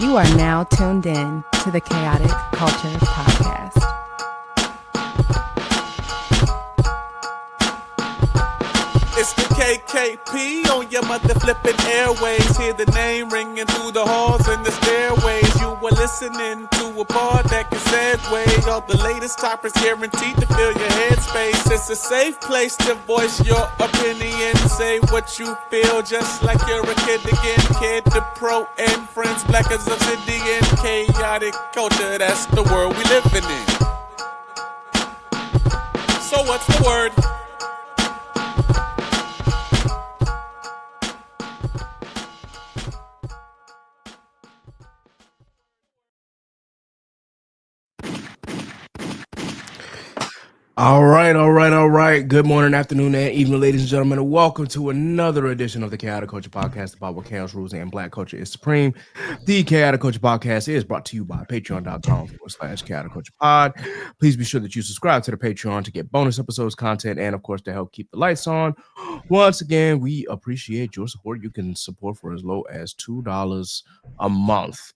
You are now tuned in to the Chaotic Culture Podcast. It's the KKP on your mother flipping airways. Hear the name ringing through the halls and the stairways. You were listening to a pod that can segue. All the latest topics guaranteed to fill your headspace. It's a safe place to voice your opinion. Say what you feel just like you're a kid again. Kid to pro and friends, black as obsidian. Chaotic culture, that's the world we living in. So what's the word? All right. Good morning, afternoon, and evening, ladies and gentlemen, and welcome to another edition of the Chaotic Culture Podcast, about what chaos rules and black culture is supreme. The Chaotic Culture Podcast is brought to you by patreon.com/Chaotic Culture Pod. Please be sure that you subscribe to the Patreon to get bonus episodes, content, and of course, to help keep the lights on. Once again, we appreciate your support. You can support for as low as $2 a month.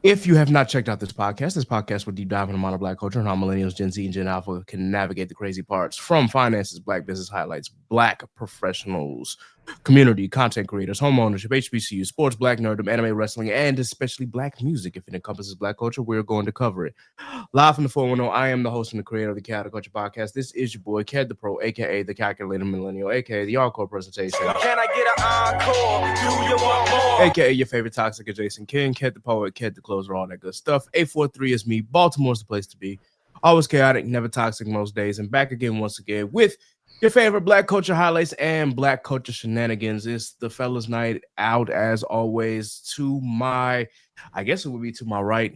If you have not checked out this podcast will deep dive into modern black culture and how millennials, Gen Z, and Gen Alpha can navigate the crazy parts from finances, black business highlights, black professionals, community, content creators, homeownership, HBCU, sports, black nerdom, anime, wrestling, and especially black music. If it encompasses black culture, we're going to cover it. Live from the 410, I am the host and the creator of the Chaotic Culture Podcast. This is your boy, Ked the Pro, a.k.a. the Calculator Millennial, a.k.a. the Encore Presentation. Can I get an encore? Do you want more? A.k.a. your favorite toxic adjacent king, Ked the Poet, Ked the Closer, all that good stuff. 843 is me. Baltimore's the place to be. Always chaotic, never toxic most days. And back again once again with your favorite black culture highlights and black culture shenanigans. It's the fellas night out as always. To my, I guess it would be to my right.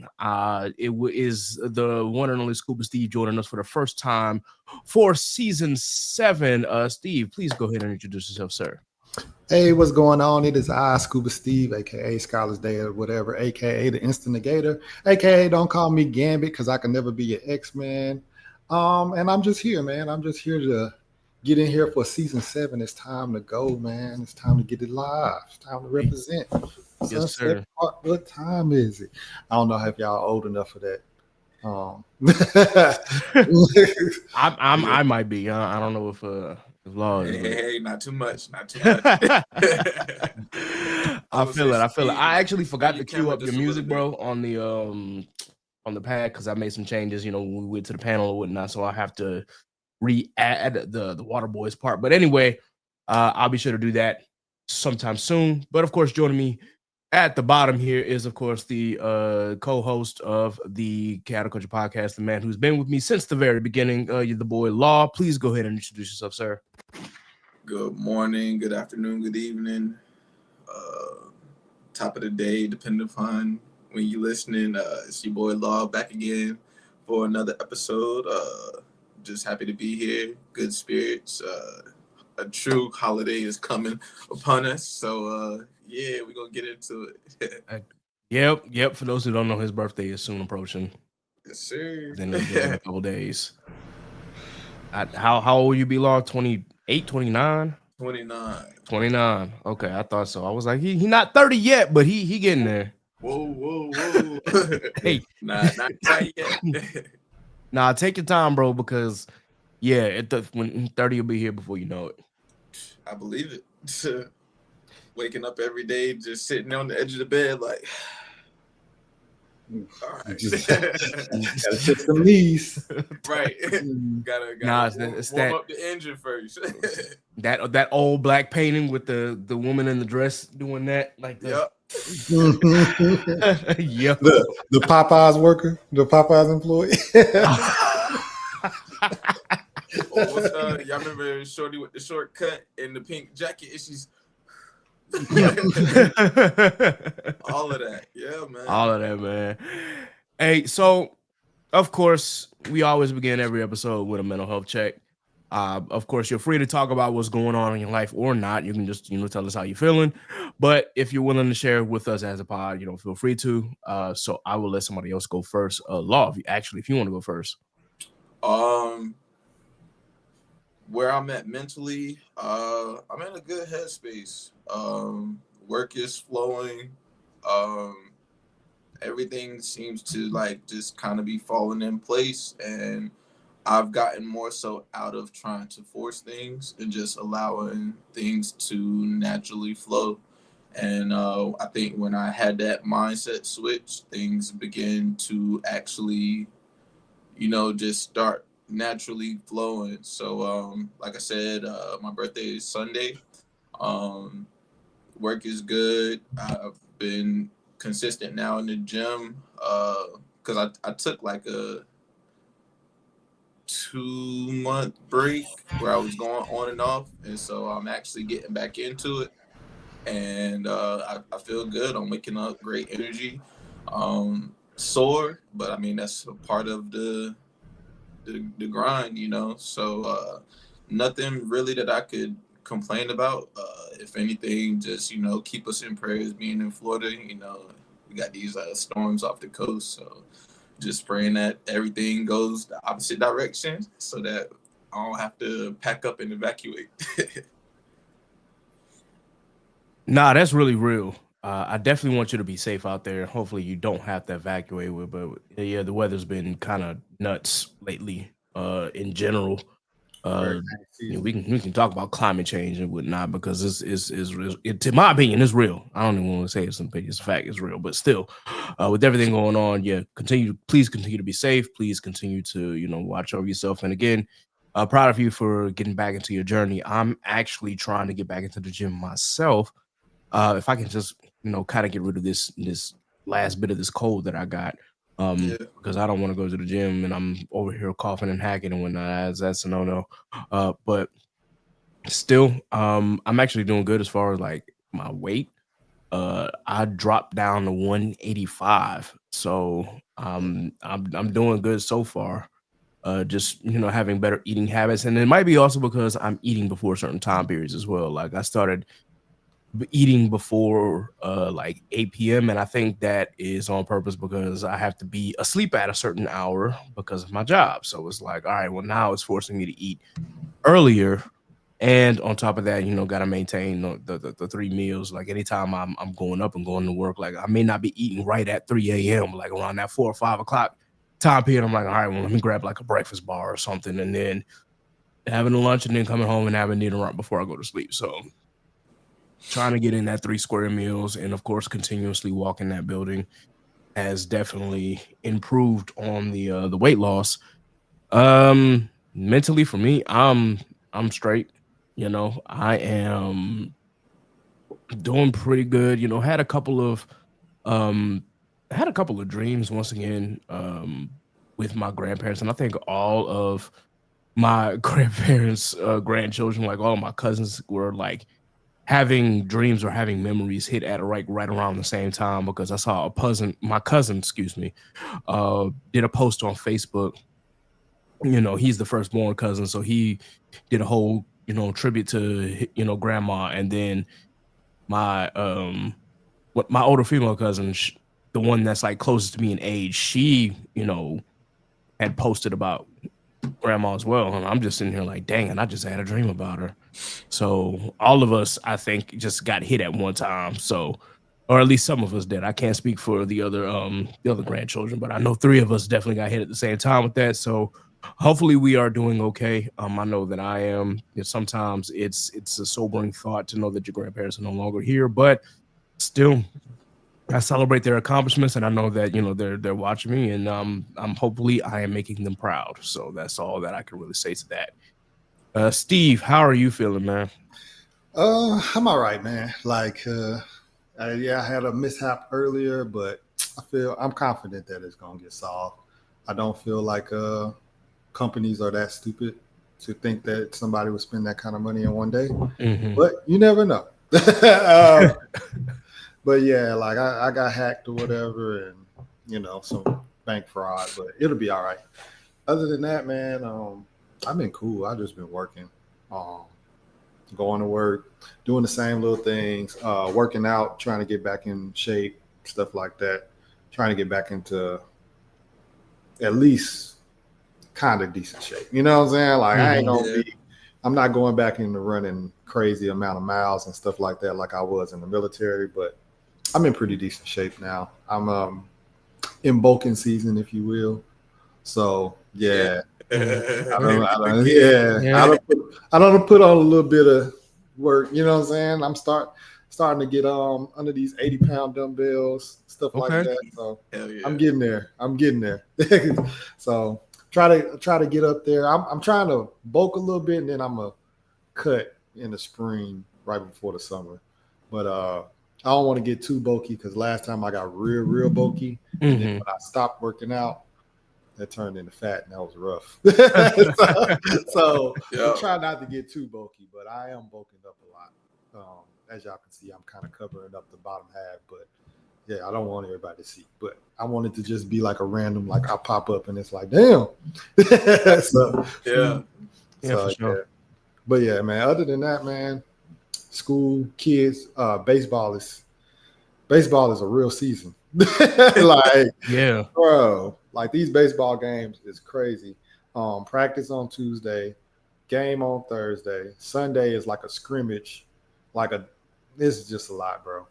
Is the one and only Scuba Steve joining us for the first time for season 7. Steve, please go ahead and introduce yourself, sir. Hey, what's going on? It is I, Scuba Steve, aka Scholar's Day or whatever, aka the Instant Negator, aka don't call me Gambit because I can never be an X-Man. And I'm just here, man. I'm just here to get in here for season 7. It's time to go, man. It's time to get it live. It's time to represent. Yes, sir. What time is it? I don't know if y'all old enough for that. I might be. I don't know if law is. Hey, not too much. I feel it. I actually forgot to cue up your music, bro, on the pad because I made some changes, when we went to the panel or whatnot. So I have to re-add the Water Boys part. But anyway, I'll be sure to do that sometime soon. But of course, joining me at the bottom here is, of course, the co-host of the Chaotic Culture Podcast, the man who's been with me since the very beginning. You're the boy Law. Please go ahead and introduce yourself, sir. Good morning, good afternoon, good evening, top of the day, depending upon when you're listening. It's your boy Law back again for another episode. Just happy to be here. Good spirits. A true holiday is coming upon us. So, yeah, we're going to get into it. Yep. For those who don't know, his birthday is soon approaching. Yes, sir. Then in a couple days. How old will you be, Law? 28, 29? 29. Okay, I thought so. I was like, he not 30 yet, but he getting there. Whoa. Hey. Not yet. Nah, take your time, bro, because, yeah, when 30 will be here before you know it. I believe it. Waking up every day, just sitting on the edge of the bed, like, all right. Gotta shake some knees. Right. Gotta warm up the engine first. that old black painting with the woman in the dress doing that, like Yep. Yep. The Popeyes worker, the Popeyes employee. Y'all remember Shorty with the short cut and the pink jacket? She's all of that. Yeah, man. All of that, man. Hey, so of course, we always begin every episode with a mental health check. Of course, you're free to talk about what's going on in your life or not. You can just, tell us how you're feeling. But if you're willing to share with us as a pod, feel free to. So I will let somebody else go first. Law, if you want to go first. Where I'm at mentally, I'm in a good headspace. Work is flowing. everything seems to like just kind of be falling in place, and I've gotten more so out of trying to force things and just allowing things to naturally flow. And I think when I had that mindset switch, things begin to actually, just start naturally flowing. So, like I said, my birthday is Sunday. Um, Work is good. I've been consistent now in the gym because I took like a 2 month break where I was going on and off, and so I'm actually getting back into it, and I feel good. I'm waking up great energy, sore, but I mean that's a part of the grind, So nothing really that I could complain about. If anything, just keep us in prayers. Being in Florida, we got these storms off the coast, so just praying that everything goes the opposite direction so that I don't have to pack up and evacuate. Nah, that's really real. I definitely want you to be safe out there. Hopefully, you don't have to evacuate with. But yeah, the weather's been kind of nuts lately. In general, uh, Hurricane season. we can talk about climate change and whatnot because it's real. To my opinion, it's real. I don't even want to say it's an opinion. It's a fact. It's real. But still, with everything going on, yeah, please continue to be safe. Please continue to watch over yourself. And again, proud of you for getting back into your journey. I'm actually trying to get back into the gym myself. If I can just kind of get rid of this last bit of this cold that I got, Yeah, because I don't want to go to the gym and I'm over here coughing and hacking and whatnot. That's a no. But still, I'm actually doing good as far as like my weight. I dropped down to 185, so I'm doing good so far. Just having better eating habits, and it might be also because I'm eating before certain time periods as well. Like I started eating before like 8 p.m. and I think that is on purpose because I have to be asleep at a certain hour because of my job. So it's like, all right, well now it's forcing me to eat earlier. And on top of that, got to maintain the three meals. Like anytime I'm going up and going to work, like I may not be eating right at 3 a.m. Like around that 4 or 5 o'clock time period. I'm like, all right, well let me grab like a breakfast bar or something, and then having a lunch, and then coming home and having dinner right before I go to sleep. So trying to get in that 3 square meals, and of course continuously walking that building has definitely improved on the weight loss. Mentally for me, I'm straight. I am doing pretty good. Had a couple of um dreams once again with my grandparents, and I think all of my grandparents grandchildren, like all of my cousins, were like having dreams or having memories hit at right around the same time, because I saw my cousin, excuse me, did a post on Facebook. He's the firstborn cousin, so he did a whole tribute to grandma, and then my what my older female cousin, the one that's like closest to me in age, she had posted about grandma as well, and I'm just sitting here like, dang, and I just had a dream about her. So all of us, I think, just got hit at one time. So, or at least some of us did. I can't speak for the other grandchildren, but I know three of us definitely got hit at the same time with that. So hopefully we are doing okay. I know that I am. Sometimes it's a sobering thought to know that your grandparents are no longer here, but still I celebrate their accomplishments, and I know that they're watching me, and I'm hopefully I am making them proud. So that's all that I can really say to that. Steve, how are you feeling, man? I'm all right, man. Like, yeah, I had a mishap earlier, but I'm confident that it's gonna get solved. I don't feel like companies are that stupid to think that somebody would spend that kind of money in one day, Mm-hmm. but you never know. But yeah, like I got hacked or whatever, and some bank fraud, but it'll be all right. Other than that, man, I've been cool. I've just been working, um, going to work, doing the same little things, working out, trying to get back in shape, stuff like that. Trying to get back into at least kind of decent shape. You know what I'm saying? Like I ain't gonna yeah, be. I'm not going back into running crazy amount of miles and stuff like that like I was in the military, but I'm in pretty decent shape now. I'm invoking season, if you will. So yeah, Again. Yeah. I don't put on a little bit of work. You know what I'm saying? Starting to get under these 80-pound dumbbells, stuff like Okay. that. So Hell yeah. I'm getting there. I'm getting there. So try to get up there. I'm trying to bulk a little bit, and then I'm gonna cut in the spring right before the summer. But I don't want to get too bulky because last time I got real bulky, and then Mhm. when I stopped working out, that turned into fat, and that was rough. So Yeah. I'm trying not to get too bulky, but I am bulking up a lot. As y'all can see, I'm kind of covering up the bottom half, but yeah, I don't want everybody to see. But I want it to just be like a random, like I pop up and it's like, damn. So Yeah. Yeah, for so sure. yeah. But yeah, man. Other than that, man, school, kids, baseball is a real season. Like, Yeah. bro, like these baseball games is crazy. Practice on Tuesday, game on Thursday. Sunday is like a scrimmage, like a. This is just a lot, bro.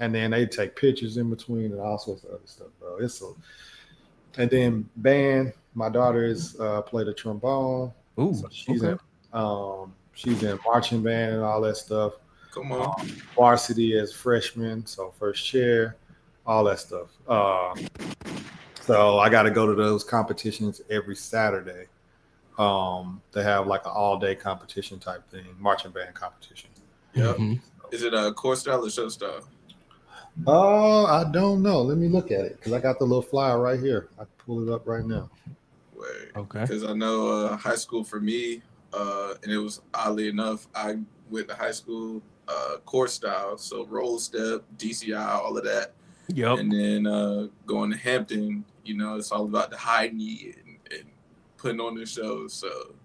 And then they take pictures in between and all sorts of other stuff, bro. And then band. My daughter is play the trombone, Ooh. so Okay. she's in marching band and all that stuff. Come on. Varsity as freshman, so first chair, all that stuff. So I got to go to those competitions every Saturday. They have like an all-day competition type thing, marching band competition. Yep. Mhm. Is it a core style or show style? I don't know. Let me look at it because I got the little flyer right here. I can pull it up right now. Wait. Okay. Because I know high school for me, and it was oddly enough, I went to high school core style, so roll step, DCI, all of that. Yep. And then going to Hampton, it's all about the high knee and putting on the show. So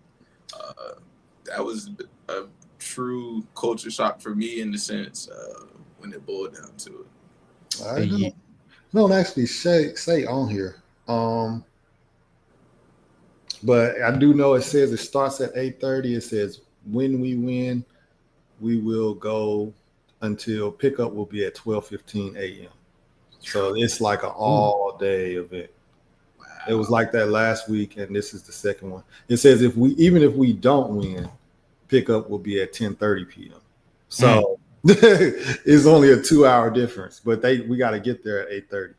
that was a true culture shock for me in the sense when it boiled down to it. I don't actually say on here. But I do know it says it starts at 8:30. It says when we win, we will go until pickup will be at 12:15 a.m. So it's like an all day event. It was like that last week, and this is the second one. It says even if we don't win, pickup will be at 10:30 p.m. So it's only a 2-hour difference, but we got to get there at 8:30.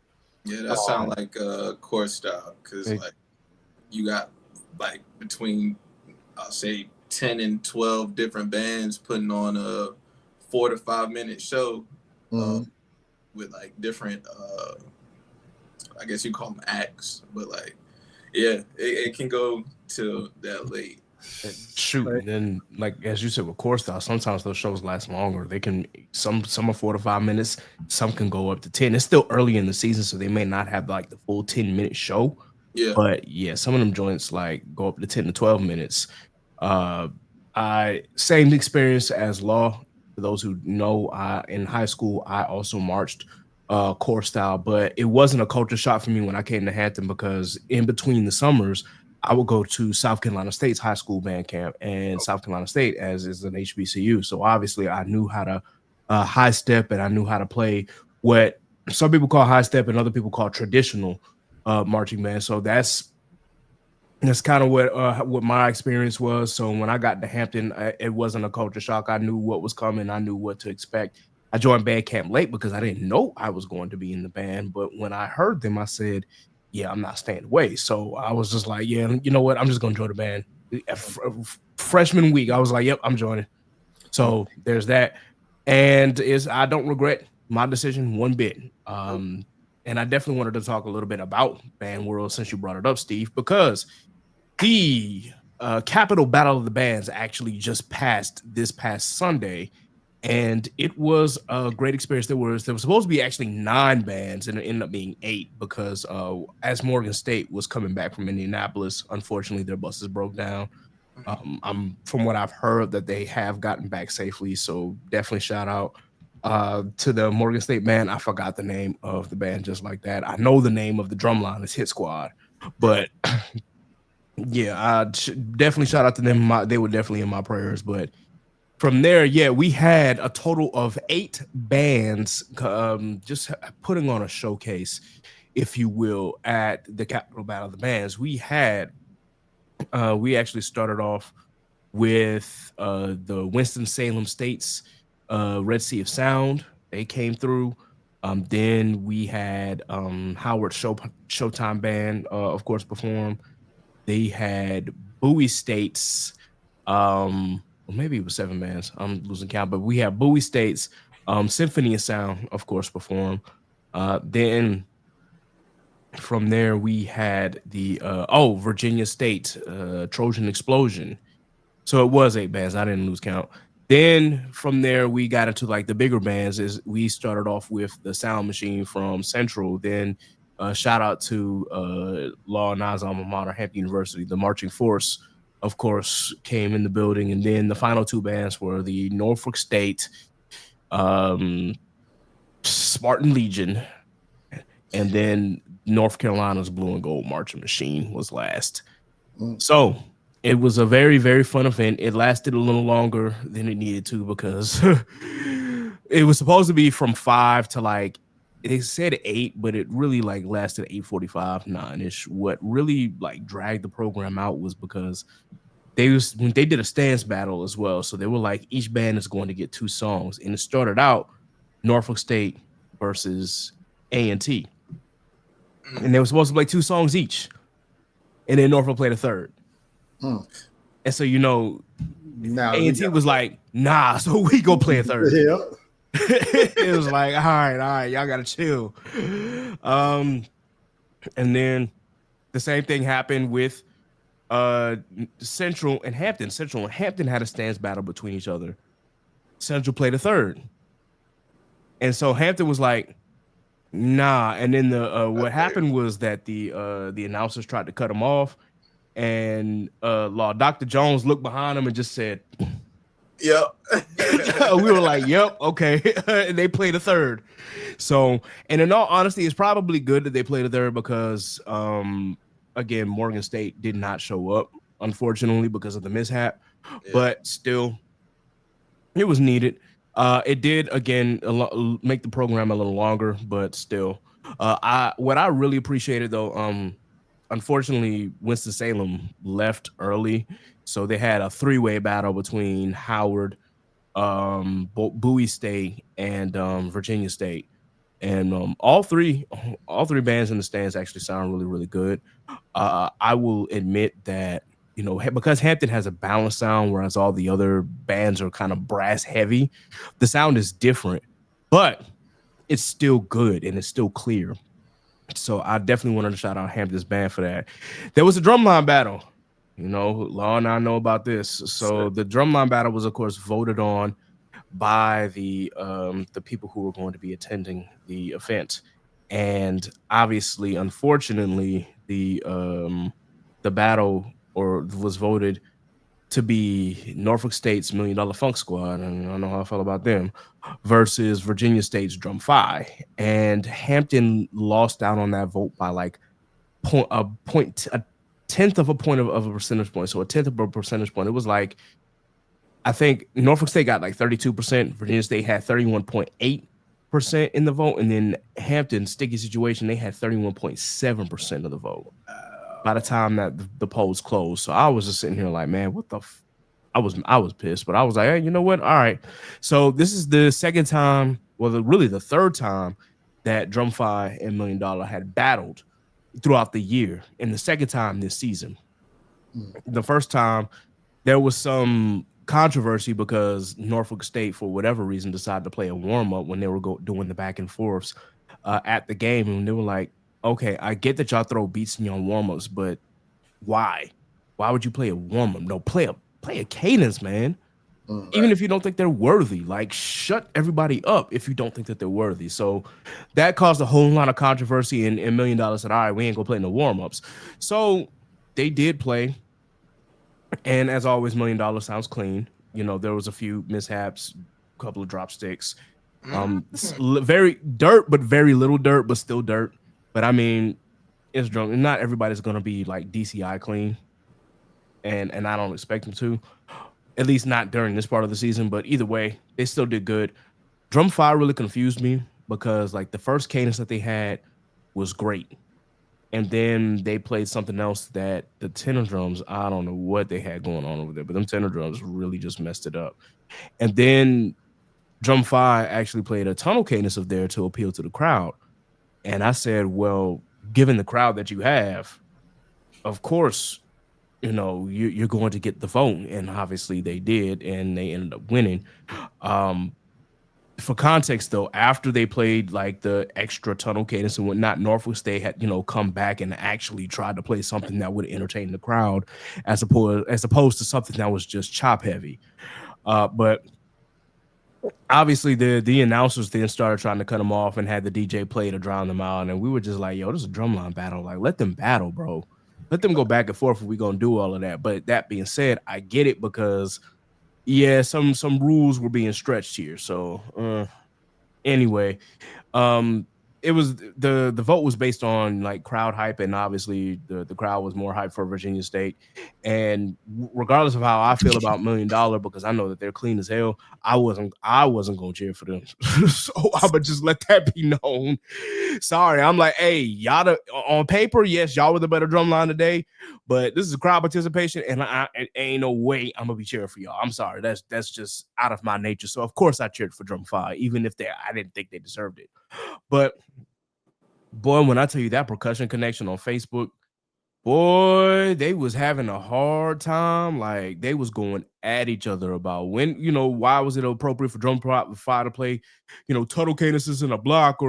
Yeah, that sounds like core style because like you got like between I'll say 10 and 12 different bands putting on a 4 to 5 minute show with like different I guess you call them acts, but like yeah, it can go till that late. Shoot, and then like as you said with core style, sometimes those shows last longer. They can some are 4 to 5 minutes, some can go up to 10. It's still early in the season, so they may not have like the full 10-minute show. Yeah. But yeah, some of them joints like go up to 10 to 12 minutes. I same experience as Law. For those who know, in high school I also marched core style, but it wasn't a culture shock for me when I came to Hampton because in between the summers I would go to South Carolina State's high school band camp, and South Carolina State as is an HBCU. So obviously I knew how to high step, and I knew how to play what some people call high step and other people call traditional marching band. So that's kind of what my experience was. So when I got to Hampton, it wasn't a culture shock. I knew what was coming. I knew what to expect. I joined band camp late because I didn't know I was going to be in the band. But when I heard them, I said, yeah, I'm not staying away. So I was just like, yeah, you know what? I'm just going to join the band. Freshman week, I was like, yep, I'm joining. So there's that. And I don't regret my decision one bit. And I definitely wanted to talk a little bit about Band World since you brought it up, Steve, because the Capital Battle of the Bands actually just passed this past Sunday, and it was a great experience. There was supposed to be actually 9 bands, and it ended up being 8 because as Morgan State was coming back from Indianapolis, unfortunately their buses broke down. I'm from what I've heard that they have gotten back safely, so definitely shout out to the Morgan State band. I forgot the name of the band just like that. I know the name of the drum line is Hit Squad, but yeah, I definitely shout out to them. They were definitely in my prayers. But from there, yeah, we had a total of 8 bands just putting on a showcase. if you will, at the Capital Battle of the Bands. We actually started off with the Winston-Salem State's Red Sea of Sound. They came through. Then we had Howard Showtime Band, of course, perform. They had Bowie State's, well, maybe it was 7 bands. I'm losing count, but we have Bowie State's Symphony of Sound, of course, perform. Then from there we had the Virginia State Trojan Explosion. So it was 8 bands. I didn't lose count. Then from there we got into like the bigger bands. Is we started off with the Sound Machine from Central. Then shout out to Law and Nas alma mater, Hampton University. The Marching Force, of course, came in the building, and then the final 2 bands were the Norfolk State Spartan Legion, and then North Carolina's Blue and Gold Marching Machine was last. So it was a very, very fun event. It lasted a little longer than it needed to because it was supposed to be from 5 to like, they said 8, but it really like lasted 8:45, 9-ish. What really like dragged the program out was because when they did a stance battle as well. So they were like, each band is going to get 2 songs. And it started out Norfolk State versus A&T. And they were supposed to play 2 songs each. And then Norfolk played a third. And so, now A&T was like, nah, so we go play a third. Yeah. It was like, all right, y'all gotta chill. And then the same thing happened with Central and Hampton. Central and Hampton had a stance battle between each other. Central played a third. And so Hampton was like, nah. And then what happened was that the announcers tried to cut him off, and Dr. Jones looked behind him and just said, Yep. we were like, yep, okay. And they played a third. So, and in all honesty, it's probably good that they played a third because again, Morgan State did not show up, unfortunately, because of the mishap. Yeah. But still, it was needed. It did again make the program a little longer, but still, what I really appreciated though, unfortunately, Winston-Salem left early, so they had a 3-way battle between Howard, Bowie State, and Virginia State, and all three bands in the stands actually sound really, really good. I will admit that, because Hampton has a balanced sound, whereas all the other bands are kind of brass heavy, the sound is different, but it's still good and it's still clear. So I definitely wanted to shout out Hampton's band for that. There was a drumline battle. Law and I know about this. So the drumline battle was, of course, voted on by the people who were going to be attending the event, and obviously, unfortunately, the battle was voted to be Norfolk State's $1 Million Funk Squad, and I don't know how I felt about them, versus Virginia State's Drum Fi. And Hampton lost out on that vote by like a tenth of a point of a percentage point. So a tenth of a percentage point. It was like, I think Norfolk State got like 32%. Virginia State had 31.8% in the vote. And then Hampton, sticky situation, they had 31.7% of the vote by the time that the polls closed. So I was just sitting here like, man, what the I was pissed, but I was like, hey, you know what? All right. So this is the second time, really the third time that Drum Fi and $1 Million had battled throughout the year, and the second time this season. The first time there was some controversy because Norfolk State, for whatever reason, decided to play a warm-up when they were doing the back and forths at the game, and they were like, okay, I get that y'all throw beats in your warm-ups, but why would you play a warm-up? No, play a cadence, man. Even if you don't think they're worthy, like, shut everybody up if you don't think that they're worthy. So that caused a whole lot of controversy, and $1 Million said, all right, we ain't gonna play no warm-ups. So they did play, and as always, $1 Million sounds clean. There was a few mishaps, a couple of drop sticks, very dirt, but very little dirt, but still dirt. But I mean, it's drunk, and not everybody's gonna be like DCI clean, and I don't expect them to. At least not during this part of the season, but either way, they still did good. Drum Fi really confused me because like the first cadence that they had was great. And then they played something else that the tenor drums, I don't know what they had going on over there, but them tenor drums really just messed it up. And then Drum 5 actually played a tunnel cadence of there to appeal to the crowd. And I said, well, given the crowd that you have, of course, you're going to get the vote. And obviously they did, and they ended up winning. Um, for context though, after they played like the extra tunnel cadence and whatnot, Norfolk State had, come back and actually tried to play something that would entertain the crowd as opposed to something that was just chop heavy. But obviously the announcers then started trying to cut them off and had the DJ play to drown them out. And we were just like, yo, this is a drumline battle. Like, let them battle, bro. Let them go back and forth if we're gonna do all of that. But that being said, I get it because yeah, some rules were being stretched here. So anyway, um it was the vote was based on like crowd hype, and obviously the crowd was more hyped for Virginia State. And regardless of how I feel about $1 Million, because I know that they're clean as hell, I wasn't gonna cheer for them. So I would just let that be known. Sorry, I'm like, hey, on paper, yes, y'all were the better drum line today, but this is crowd participation, and it ain't no way I'm gonna be cheering for y'all. I'm sorry, that's just out of my nature. So of course I cheered for Drum 5, even if I didn't think they deserved it. But boy, when I tell you that percussion connection on Facebook, boy, they was having a hard time. Like they was going at each other about why was it appropriate for Drum 5 to play, Tuttle cadences in a block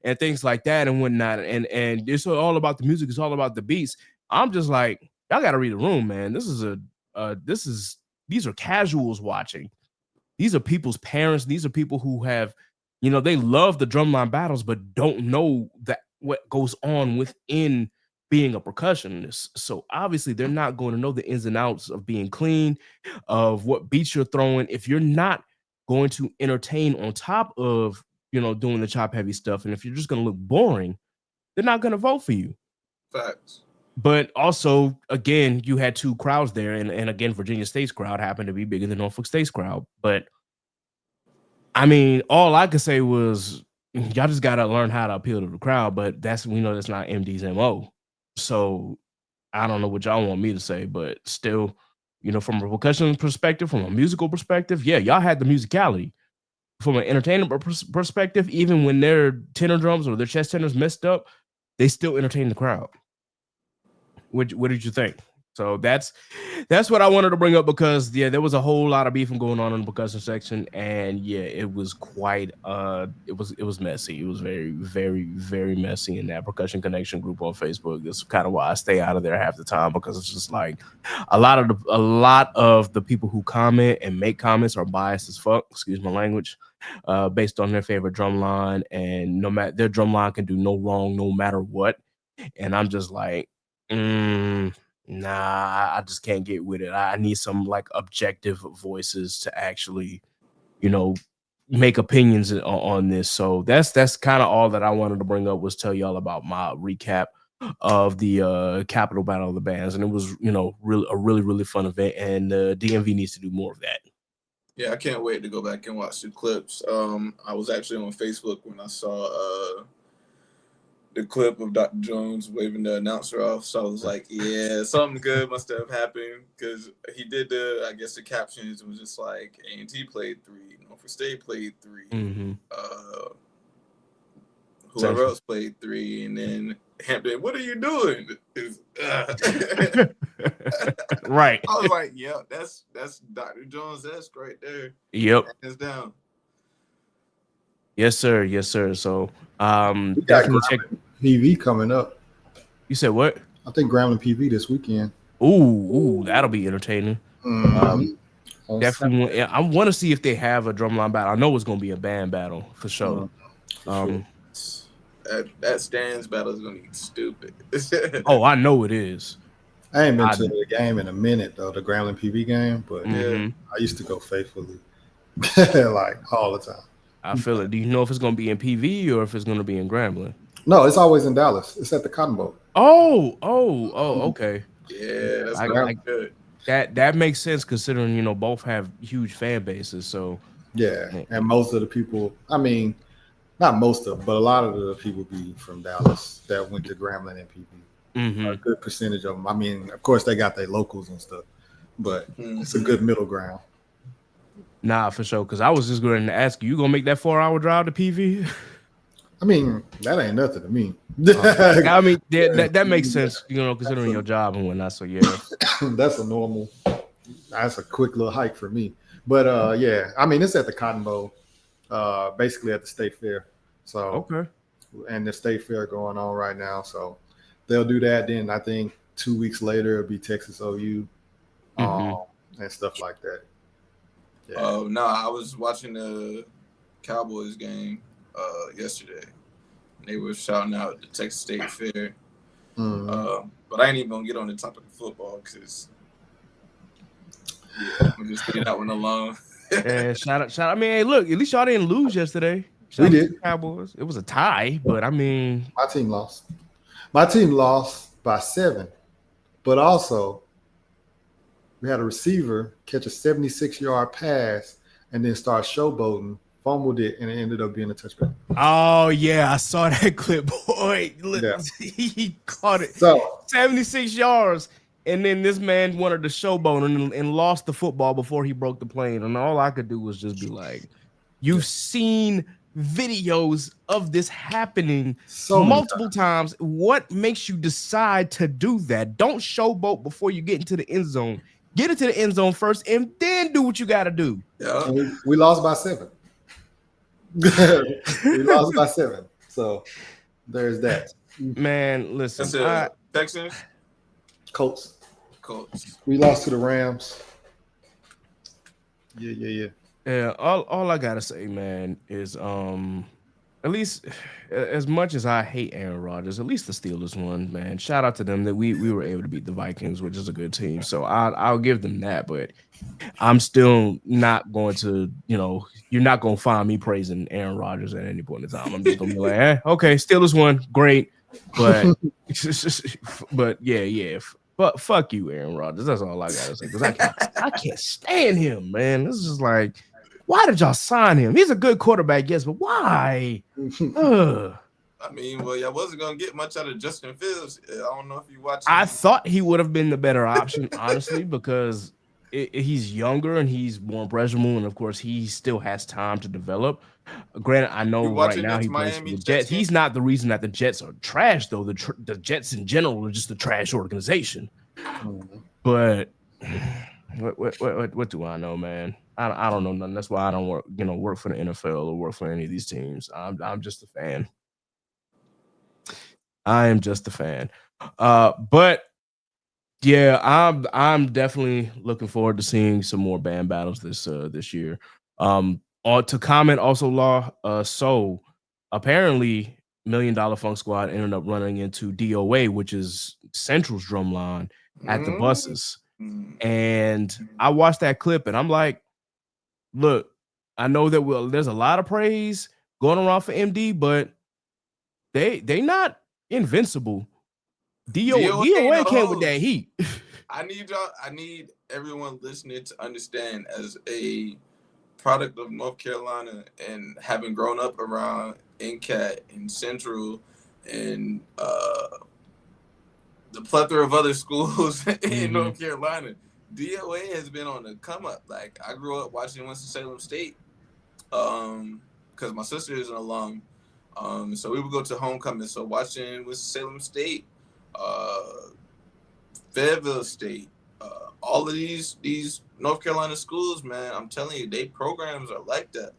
and things like that and whatnot. And it's all about the music. It's all about the beats. I'm just like, y'all got to read the room, man. These are casuals watching. These are people's parents. These are people who have, they love the drumline battles, but don't know that what goes on within being a percussionist. So obviously they're not going to know the ins and outs of being clean, of what beats you're throwing. If you're not going to entertain on top of, doing the chop heavy stuff, and if you're just going to look boring, they're not going to vote for you. Facts. But also, again, you had two crowds there, and again, Virginia State's crowd happened to be bigger than Norfolk State's crowd. But I mean, all I could say was y'all just gotta learn how to appeal to the crowd. But we know that's not MD's MO. So I don't know what y'all want me to say, but still, from a percussion perspective, from a musical perspective, yeah, y'all had the musicality. From an entertainment perspective, even when their tenor drums or their chest tenors messed up, they still entertained the crowd. What did you think? So that's what I wanted to bring up, because yeah, there was a whole lot of beefing going on in the percussion section, and yeah, it was quite it was messy. It was very, very, very messy in that percussion connection group on Facebook. That's kind of why I stay out of there half the time, because it's just like a lot of the people who comment and make comments are biased as fuck. Excuse my language. Based on their favorite drum line, and no matter their drum line can do no wrong no matter what. And I'm just like, nah, I just can't get with it. I need some like objective voices to actually, make opinions on this. So that's kind of all that I wanted to bring up, was tell y'all about my recap of the Capitol Battle of the Bands. And it was, a really, really fun event, and DMV needs to do more of that. Yeah, I can't wait to go back and watch the clips. I was actually on Facebook when I saw the clip of Dr. Jones waving the announcer off. So I was like, yeah, something good must have happened, because he did the captions. It was just like A&T played 3, Norfolk State played 3, Mm-hmm. Whoever else played 3, and then Hampton, what are you doing? Right. I was like, yeah, that's Dr. Jones' desk right there. Yep. Hands down. Yes, sir. Yes, sir. So We got definitely check. PV coming up. You said what? I think Grambling PV this weekend. Ooh, that'll be entertaining. Mm-hmm. Definitely. I want to see if they have a drumline battle. I know it's going to be a band battle for sure. Sure. That stands battle is going to be stupid. Oh, I know it is. I ain't been to the game in a minute though, the Grambling PV game, but Mm-hmm. I used to go faithfully, like all the time. I feel it. Do you know if it's going to be in PV or if it's going to be in Grambling? No, it's always in Dallas. It's at the Cotton Bowl. Oh, okay. Yeah, that's good. That makes sense, considering both have huge fan bases. So yeah, and most of the people, I mean, not most of them, but a lot of the people be from Dallas that went to Grambling and PP. A good percentage of them. I mean, of course, they got their locals and stuff, but it's a good middle ground. Nah, for sure. Because I was just going to ask you, gonna make that 4-hour drive to PV? I mean, that ain't nothing to me. I mean, that makes sense, considering your job and whatnot. So yeah, that's a normal. That's a quick little hike for me. But yeah, I mean, it's at the Cotton Bowl, basically at the State Fair. So okay. And the State Fair going on right now, so they'll do that. Then I think 2 weeks later it'll be Texas OU, and stuff like that. Yeah. Oh no, I was watching the Cowboys game yesterday. They were shouting out the Texas State Fair, but I ain't even gonna get on the topic of football because I'm just leave that one alone. And shout out! I mean, hey, look, at least y'all didn't lose yesterday. We did. Cowboys. It was a tie, but I mean, my team lost. My team lost by 7, but also we had a receiver catch a 76-yard pass and then start showboating, fumbled it, and it ended up being a touchdown. Oh yeah, I saw that clip, boy. Yeah. He caught it. So 76 yards, and then this man wanted to showboat and lost the football before he broke the plane. And all I could do was just be like, "You've seen videos of this happening multiple times. What makes you decide to do that? Don't showboat before you get into the end zone. Get into the end zone first, and then do what you got to do." Yeah. We lost by 7. We lost by 7. So there's that. Man, listen. Texans? Colts. Colts. We lost to the Rams. Yeah. Yeah, all I gotta say, man, is at least as much as I hate Aaron Rodgers, at least the Steelers won, man. Shout out to them that we were able to beat the Vikings, which is a good team. So I'll give them that, but I'm still not going to, you're not gonna find me praising Aaron Rodgers at any point in time. I'm just gonna be like, okay, Steelers won, great, but but yeah. But fuck you, Aaron Rodgers. That's all I gotta say. Because I can't stand him, man. This is just like, why did y'all sign him? He's a good quarterback, yes, but why? I mean, well, y'all wasn't gonna get much out of Justin Fields. I don't know if you watched. I thought he would have been the better option, honestly, because he's younger and he's more impressionable, and of course, he still has time to develop. Granted, I know right now he plays for the Jets. He's not the reason that the Jets are trash, though. The Jets in general are just a trash organization. But what do I know, man? I don't know nothing. That's why I don't work for the NFL or work for any of these teams. I'm just a fan. I am just a fan. But yeah, I'm definitely looking forward to seeing some more band battles this year. To comment also, Law. So apparently, $1 Million Funk Squad ended up running into DOA, which is Central's drumline, at the buses. And I watched that clip, and I'm like, look, I know that there's a lot of praise going around for MD, but they not invincible. DOA came with that heat. I need everyone listening to understand, as a product of North Carolina and having grown up around NCAT and Central and the plethora of other schools in North Carolina, DOA has been on the come up. Like, I grew up watching Winston-Salem State because my sister is an alum. So we would go to homecoming. So watching Winston-Salem State, Fayetteville State, all of these North Carolina schools, man, I'm telling you, they programs are like that.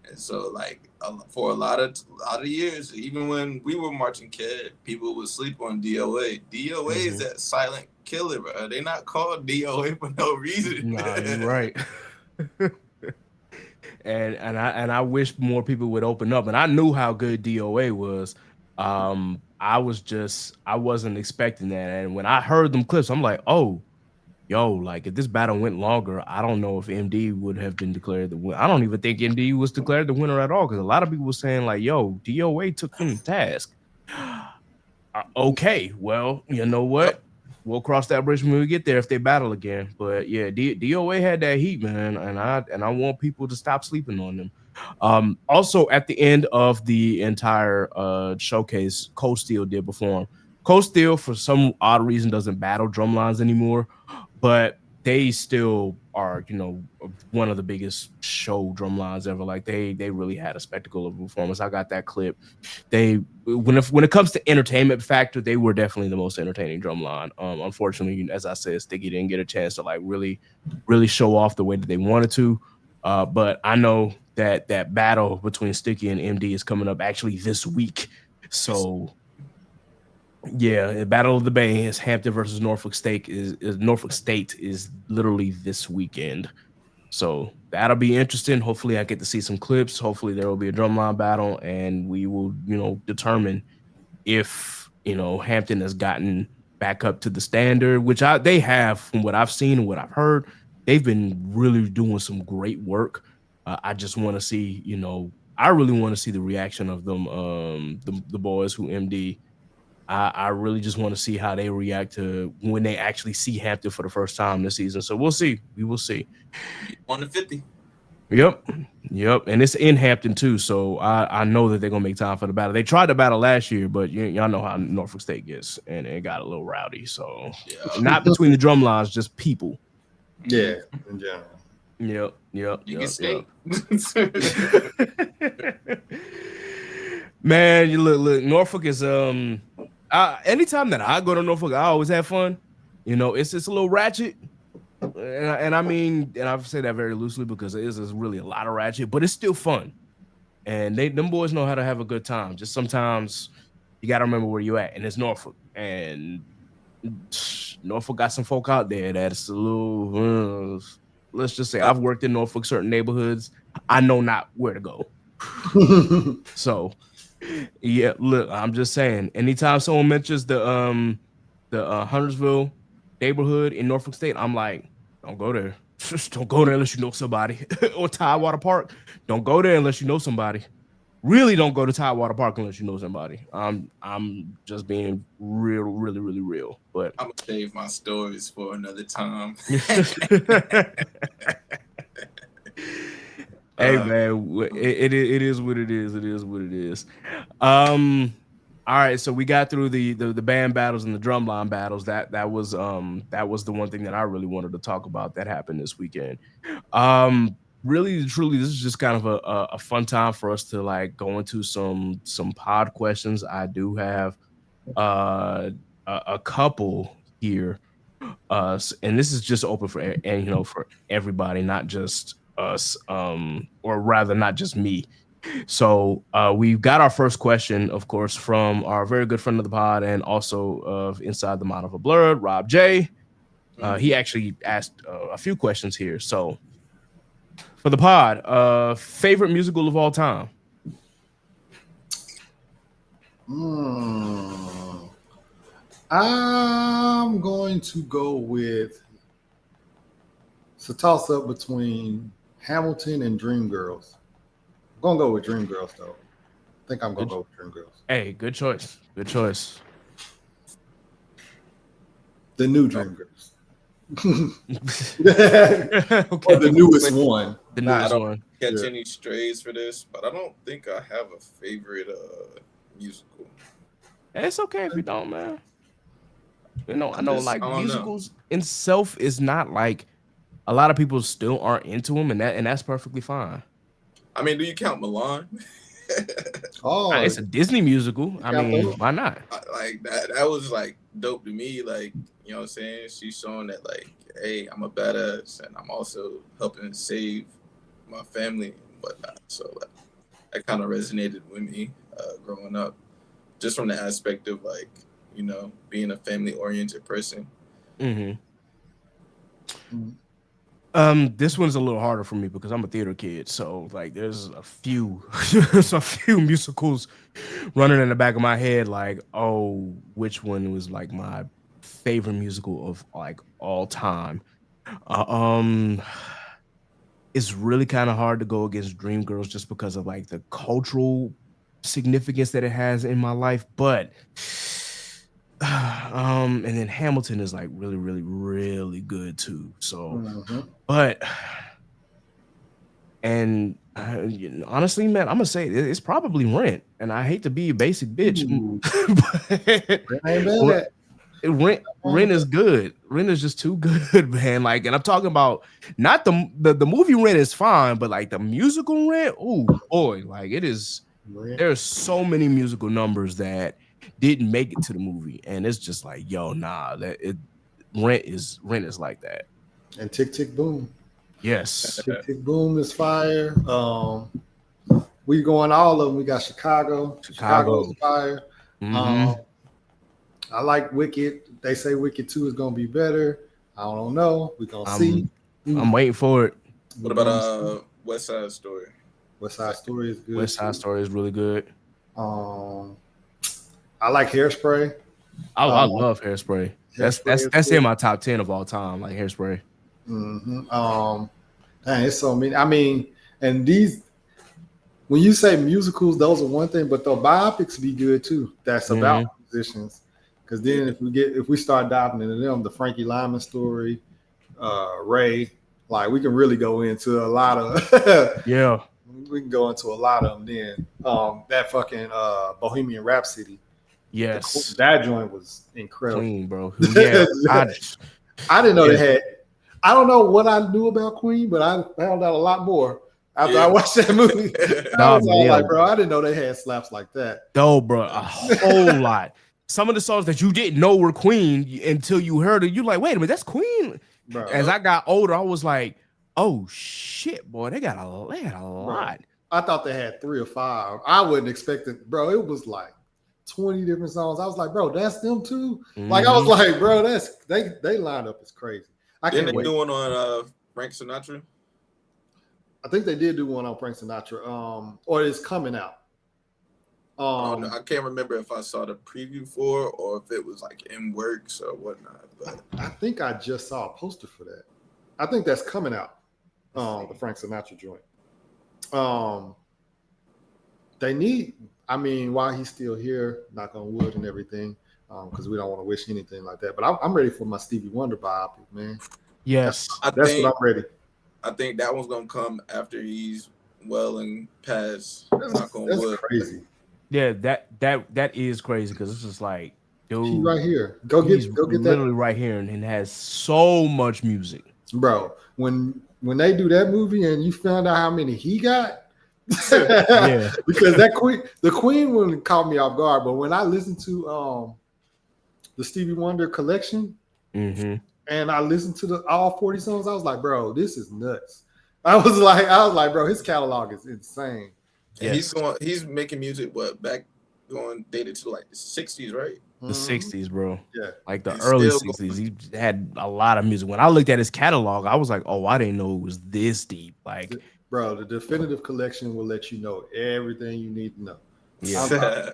And so, like, for a lot of years, even when we were marching CAD, people would sleep on DOA. DOA is that silent killer, bro. They not called DOA for no reason. Nah, you're right. and I wish more people would open up. And I knew how good DOA was. I wasn't expecting that. And when I heard them clips, I'm like, oh, yo, like, if this battle went longer, I don't know if MD would have been declared the winner. I don't even think MD was declared the winner at all, because a lot of people were saying, like, yo, DOA took him to task. Okay, well, you know what? We'll cross that bridge when we get there if they battle again. But yeah, DOA had that heat, man, and I want people to stop sleeping on them. Also, at the end of the entire showcase, Cold Steel did perform. Cold Steel, for some odd reason, doesn't battle drumlines anymore, but they still are, one of the biggest show drumlines ever. Like they really had a spectacle of a performance. I got that clip. They when it comes to entertainment factor, they were definitely the most entertaining drumline. Unfortunately, as I said, Sticky didn't get a chance to like really show off the way that they wanted to. But I know that battle between Sticky and MD is coming up actually this week. So yeah, the Battle of the Bay is Hampton versus Norfolk State is Norfolk State is literally this weekend. So that'll be interesting. Hopefully I get to see some clips. Hopefully there will be a drumline battle and we will, determine if, Hampton has gotten back up to the standard, which they have from what I've seen and what I've heard. They've been really doing some great work. I just want to see, I really want to see the reaction of them, the boys who MD. I really just want to see how they react to when they actually see Hampton for the first time this season. So we'll see. We will see. On the 50. Yep. And it's in Hampton too. So I know that they're gonna make time for the battle. They tried the battle last year, but y'all know how Norfolk State gets, and it got a little rowdy. So not between the drum lines, just people. Yeah, in general. Yep. You can skate. Man, you look. Norfolk is anytime that I go to Norfolk, I always have fun. It's a little ratchet, and I mean, and I say that very loosely because it is really a lot of ratchet, but it's still fun. And them boys know how to have a good time. Just sometimes you got to remember where you at, and it's Norfolk, and Norfolk got some folk out there that's a little. Let's just say I've worked in Norfolk, certain neighborhoods. I know not where to go. So, yeah, look, I'm just saying. Anytime someone mentions the Huntersville neighborhood in Norfolk State, I'm like, don't go there. Just don't go there unless you know somebody. Or Tidewater Park, don't go there unless you know somebody. Really, don't go to Tidewater Park unless you know somebody. I'm just being real, really, really real. But I'm gonna save my stories for another time. Hey man, it is what it is. It is what it is. All right, so we got through the band battles and the drumline battles. That was the one thing that I really wanted to talk about that happened this weekend. Really, truly, this is just kind of a fun time for us to like go into some pod questions. I do have a couple here. And this is just open for for everybody, not just us, or rather not just me. So we've got our first question, of course, from our very good friend of the pod and also of Inside the Mind of a Blurred, Rob J. He actually asked a few questions here. So for the pod, favorite musical of all time? I'm going to go with it's a toss up between Hamilton and Dreamgirls. I'm gonna go with Dreamgirls though. I think I'm gonna go with Dreamgirls. Hey, good choice. Good choice. The new Dreamgirls. Okay. Or the newest one. The newest I don't one. catch any strays for this, but I don't think I have a favorite musical. It's okay if you don't, man. I know like I don't musicals in self is not like a lot of people still aren't into them, and that's perfectly fine. I mean, do you count Milan? It's a Disney musical. I mean, why not? Like that was like dope to me. Like, you know what I'm saying? She's showing that like, hey, I'm a badass and I'm also helping save my family and whatnot. So like that kind of resonated with me growing up. Just from the aspect of like, being a family oriented person. This one's a little harder for me because I'm a theater kid. So like there's a few musicals running in the back of my head, like, oh, which one was like my favorite musical of like all time. It's really kind of hard to go against Dreamgirls just because of like the cultural significance that it has in my life. But and then Hamilton is like really, really, really good too. So, but and Honestly, man, I'm gonna say it's probably Rent, and I hate to be a basic bitch, Ooh, but that ain't bad at. Rent is good. Rent is just too good, man. Like, and I'm talking about not the movie Rent is fine, but like the musical Rent, oh boy, like it is. There's so many musical numbers that didn't make it to the movie, and it's just like, yo, nah, Rent is like that. And Tick Tick Boom. Yes, Tick Tick Boom is fire. We going all of them. We got Chicago. Chicago's Chicago. fire. Mm-hmm. I like Wicked. They say Wicked 2 is gonna be better. I don't know. We're gonna see. I'm waiting for it. What about West Side Story? West Side Story is good. West Side Story is really good. I like Hairspray. I love Hairspray. Hairspray That's in my top 10 of all time, like Hairspray. Dang, it's so many. I mean, and these when you say musicals, those are one thing, but the biopics be good too. That's about musicians. Because then if we start diving into them, the Frankie Lyman story, Ray, like we can really go into a lot of Yeah. We can go into a lot of them then. That fucking Bohemian Rhapsody. Yes. That joint was incredible. Queen, bro. Yeah. I didn't know they had. I don't know what I knew about Queen, but I found out a lot more after I watched that movie. I was all like, bro, I didn't know they had slaps like that. No, bro, a whole lot. Some of the songs that you didn't know were Queen until you heard it. You're like, wait a minute, that's Queen. Bro. As I got older, I was like, oh shit, boy, they had a lot. I thought they had 3 or 5. I wouldn't expect it, bro. It was like 20 different songs. I was like, bro, that's them too. Like I was like, bro, that's they lined up as crazy. I can't wait. They do one on Frank Sinatra? I think they did do one on Frank Sinatra. Or it's coming out. I can't remember if I saw the preview for or if it was like in works or whatnot. But I think I just saw a poster for that. I think that's coming out. The Frank Sinatra joint. They need. I mean, while he's still here, knock on wood and everything, because we don't want to wish anything like that. But I'm ready for my Stevie Wonder biopic, man. Yes, that's what I'm ready. I think that one's gonna come after he's well and past. Knock on that's wood. Crazy. Yeah, that is crazy because it's just like, dude, he's right here. Go get literally that. right here and has so much music, bro. When they do that movie and you found out how many he got. Yeah, because the Queen one caught me off guard, but when I listened to the Stevie Wonder collection and I listened to all 40 songs, I was like, bro, this is nuts. I was like, bro, his catalog is insane. And he's making music going dated to like the 60s, right? The 60s, bro. Yeah. Like the early 60s. He had a lot of music. When I looked at his catalog, I was like, oh, I didn't know it was this deep. Like, bro, the definitive collection will let you know everything you need to know. Yeah.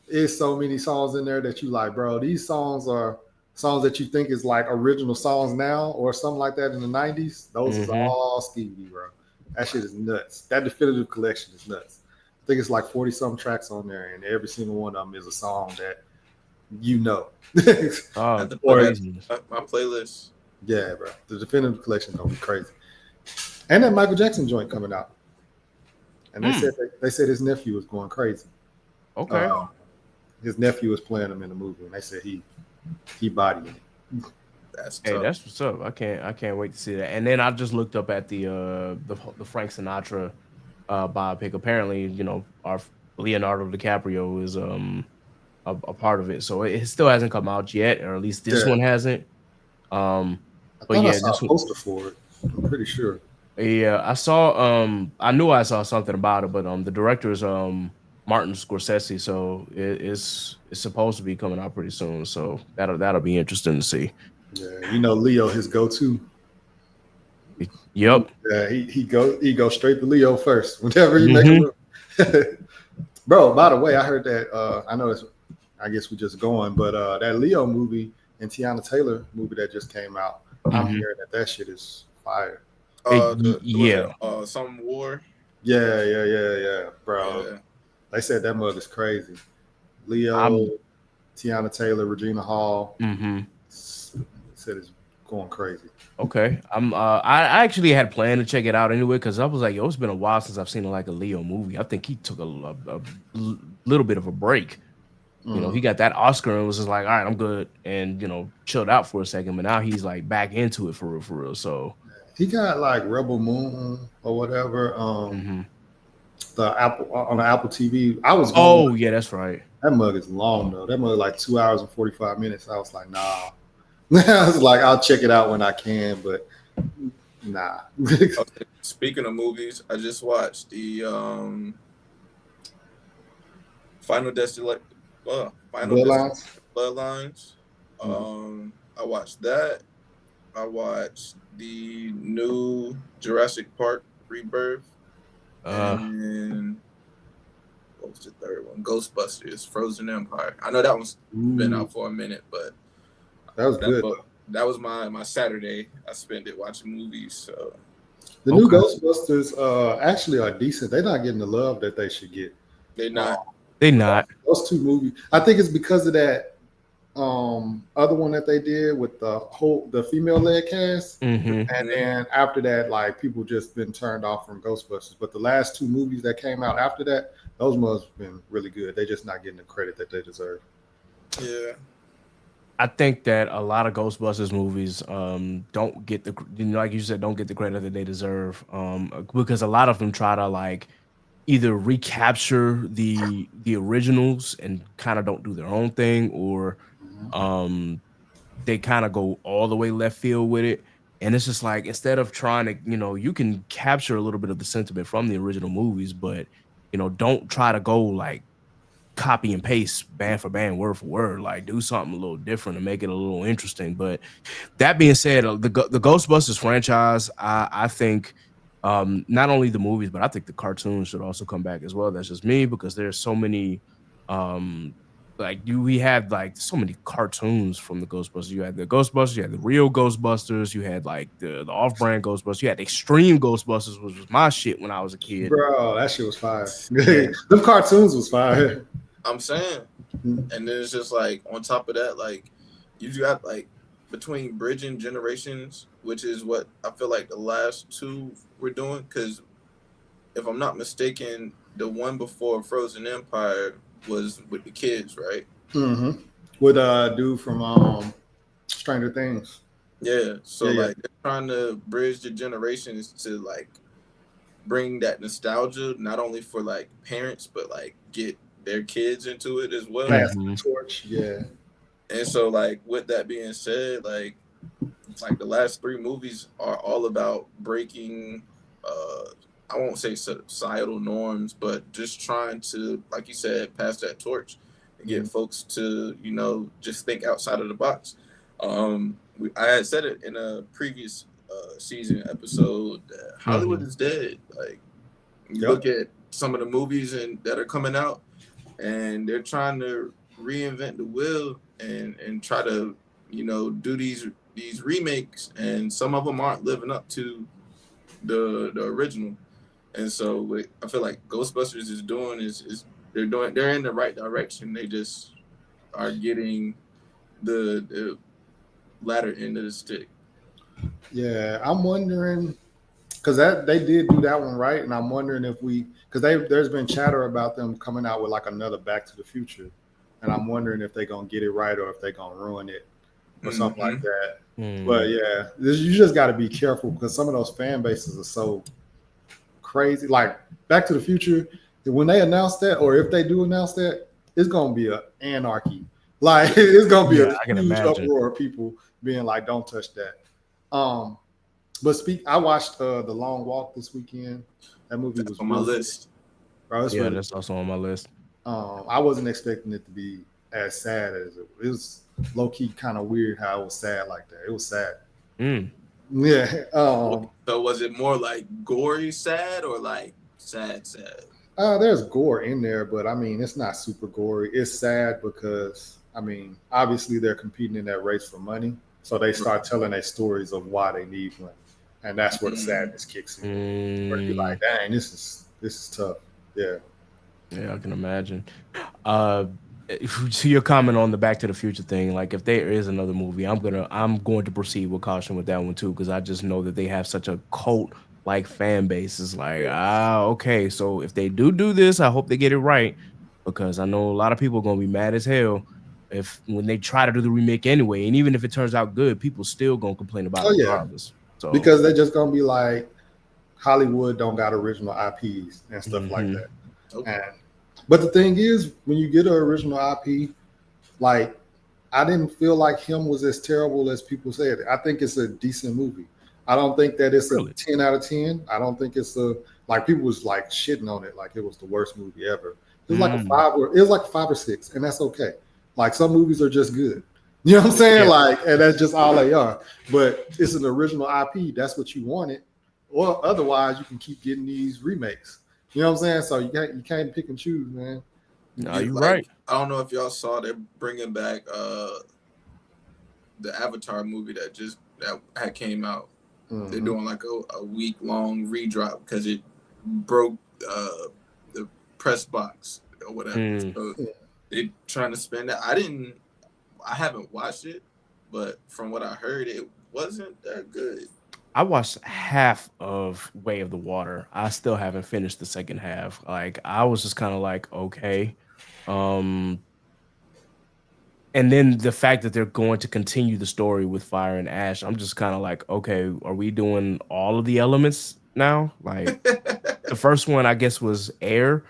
There's so many songs in there that you like, bro. These songs are songs that you think is like original songs now or something like that in the 90s. Those is all Stevie, bro. That shit is nuts. That definitive collection is nuts. I think it's like 40-something tracks on there, and every single one of them is a song that you know. My playlist. Yeah, bro. The definitive collection is gonna be crazy. And that Michael Jackson joint coming out. And they said his nephew was going crazy. Okay. His nephew was playing him in the movie, and they said he bodied it. That's what's up. I can't wait to see that. And then I just looked up at the Frank Sinatra biopic. Apparently, our Leonardo DiCaprio is a part of it. So it still hasn't come out yet, or at least this one hasn't. I saw a poster for it. I'm pretty sure. Yeah, I saw. I knew I saw something about it, but the director is Martin Scorsese, so it's supposed to be coming out pretty soon. So that'll be interesting to see. Yeah, Leo, his go-to. Yep. Yeah, he goes straight to Leo first whenever you make a move. Bro, by the way, I heard that. I know I guess we're just going, but that Leo movie and Tiana Taylor movie that just came out, I'm hearing that shit is fire. Some War. Yeah, bro. Yeah. They said that mug is crazy. Leo, Tiana Taylor, Regina Hall. Mm-hmm. Said it's going crazy. Okay, I actually had planned to check it out anyway because I was like, yo, it's been a while since I've seen like a Leo movie. I think he took a little bit of a break. You know, he got that Oscar and was just like, all right, I'm good, and chilled out for a second. But now he's like back into it for real, for real. So, He got like Rebel Moon or whatever. mhm. The Apple on the Apple TV. I was going. Oh yeah, that's right. That mug is long though. That mug like 2 hours and 45 minutes. I was like, nah. I was like, I'll check it out when I can, but nah. Okay, speaking of movies, I just watched the Final Destination, Final Destination Bloodlines. Bloodlines. Mhm. I watched that. I watched the new Jurassic Park Rebirth, Uh, and what was the third one? Ghostbusters: Frozen Empire. I know that one's been Ooh, out for a minute, but that was that good. wa- that was my Saturday. I spent it watching movies. So The new okay, Ghostbusters actually are decent. They're not getting the love that they should get. they're Uh, not. they but not. those two movies, I think it's because of that other one that they did with the female led cast. Hmm. And Mhm. then after that, like people just been turned off from Ghostbusters. But the last two movies that came out after that, those must have been really good. They're just not getting the credit that they deserve. Yeah. I think that a lot of Ghostbusters movies don't get the like you said, don't get the credit that they deserve because a lot of them try to like either recapture the originals and kind of don't do their own thing, or um they kind of go all the way left field with it. And it's just like instead of trying to, you can capture a little bit of the sentiment from the original movies, but don't try to go like copy and paste band for band, word for word. Like do something a little different and make it a little interesting. But that being said, the Ghostbusters franchise, I think not only the movies, but I think the cartoons should also come back as well. That's just me because there's so many um like we had like so many cartoons from the Ghostbusters. You had the Ghostbusters, you had the real Ghostbusters, you had like the off-brand Ghostbusters, you had Extreme Ghostbusters, which was my shit when I was a kid. Bro, that shit was fire. Yeah. Them cartoons was fire. I'm saying. And then it's just like on top of that, like you got like between bridging generations, which is what I feel like the last two we're doing. Because if I'm not mistaken, the one before Frozen Empire was with the kids, right? hmm With dude from Stranger Things. Yeah. Yeah, So yeah. like they're trying to bridge the generations to like bring that nostalgia, not only for like parents, but like get their kids into it as well. Pass the Hmm. torch. Yeah. And so like with that being said, like the last three movies are all about breaking uh I won't say societal norms, but just trying to, like you said, pass that torch and get Mhm. folks to, just think outside of the box. I had said it in a previous season episode that Hollywood Hmm. is dead. Like you Yep. look at some of the movies and that are coming out, and they're trying to reinvent the wheel and try to do these remakes, and some of them aren't living up to the original. And so what I feel like Ghostbusters is doing is they're in the right direction. They just are getting the latter end of the stick. Yeah. I'm wondering because that they did do that one right, and I'm wondering if we because there's been chatter about them coming out with like another Back to the Future, and I'm wondering if they're gonna get it right or if they're gonna ruin it or something like Hmm. that. But Mm. yeah, you just got to be careful because some of those fan bases are so crazy. Like Back to the Future, when they announce that, or if they do announce that, it's gonna be an anarchy. Like it's gonna be Yeah, a I can huge imagine. uproar of people being like, "Don't touch that." Um, but I watched the Long Walk this weekend. That movie That's was on my really good, list. bro. It's Yeah, really. that's also on my list. I wasn't expecting it to be as sad as it was. Low key, kind of weird how it was sad like that. It was sad. Mm. Yeah. So was it more like gory sad or like sad sad? There's gore in there, but I mean, it's not super gory. It's sad because I mean, obviously they're competing in that race for money, so they start telling their stories of why they need money, and that's where the Mm. sadness kicks in. Where you're Mm. like, dang, this is tough. Yeah. Yeah, I can imagine. Uh, to your comment on the Back to the Future thing, like if there is another movie, I'm going to proceed with caution with that one too, because I just know that they have such a cult like fan base. It's like, okay, so if they do this, I hope they get it right, because I know a lot of people are gonna be mad as hell if when they try to do the remake anyway, and even if it turns out good, people still gonna complain about Oh it yeah, regardless. So, because they're just gonna be like Hollywood don't got original IPs and stuff like mhm. that. Okay. And but the thing is, when you get an original IP, like I didn't feel like him was as terrible as people said. I think it's a decent movie. I don't think that it's a Really, 10 out of 10. I don't think it's a like people was like shitting on it like it was the worst movie ever. It was like a mm, 5 or 6, and that's okay. Like some movies are just good. You know what I'm saying? yeah, Like, and that's just all they are. But it's an original IP. That's what you wanted. Or otherwise, you can keep getting these remakes. You know what I'm saying? So you can't pick and choose, man. no, Yeah, you're like right. I don't know if y'all saw they're bringing back the Avatar movie that had came out. They're Mm-hmm. doing like a week long redrop because it broke the press box or whatever. Mm. So they trying to spend that. I haven't watched it, but from what I heard, it wasn't that good. I watched half of Way of the Water. I still haven't finished the second half. Like I was just kind of like, okay. Um and then the fact that they're going to continue the story with fire and ash, I'm just kind of like, okay, are we doing all of the elements now? Like the first one I guess was air.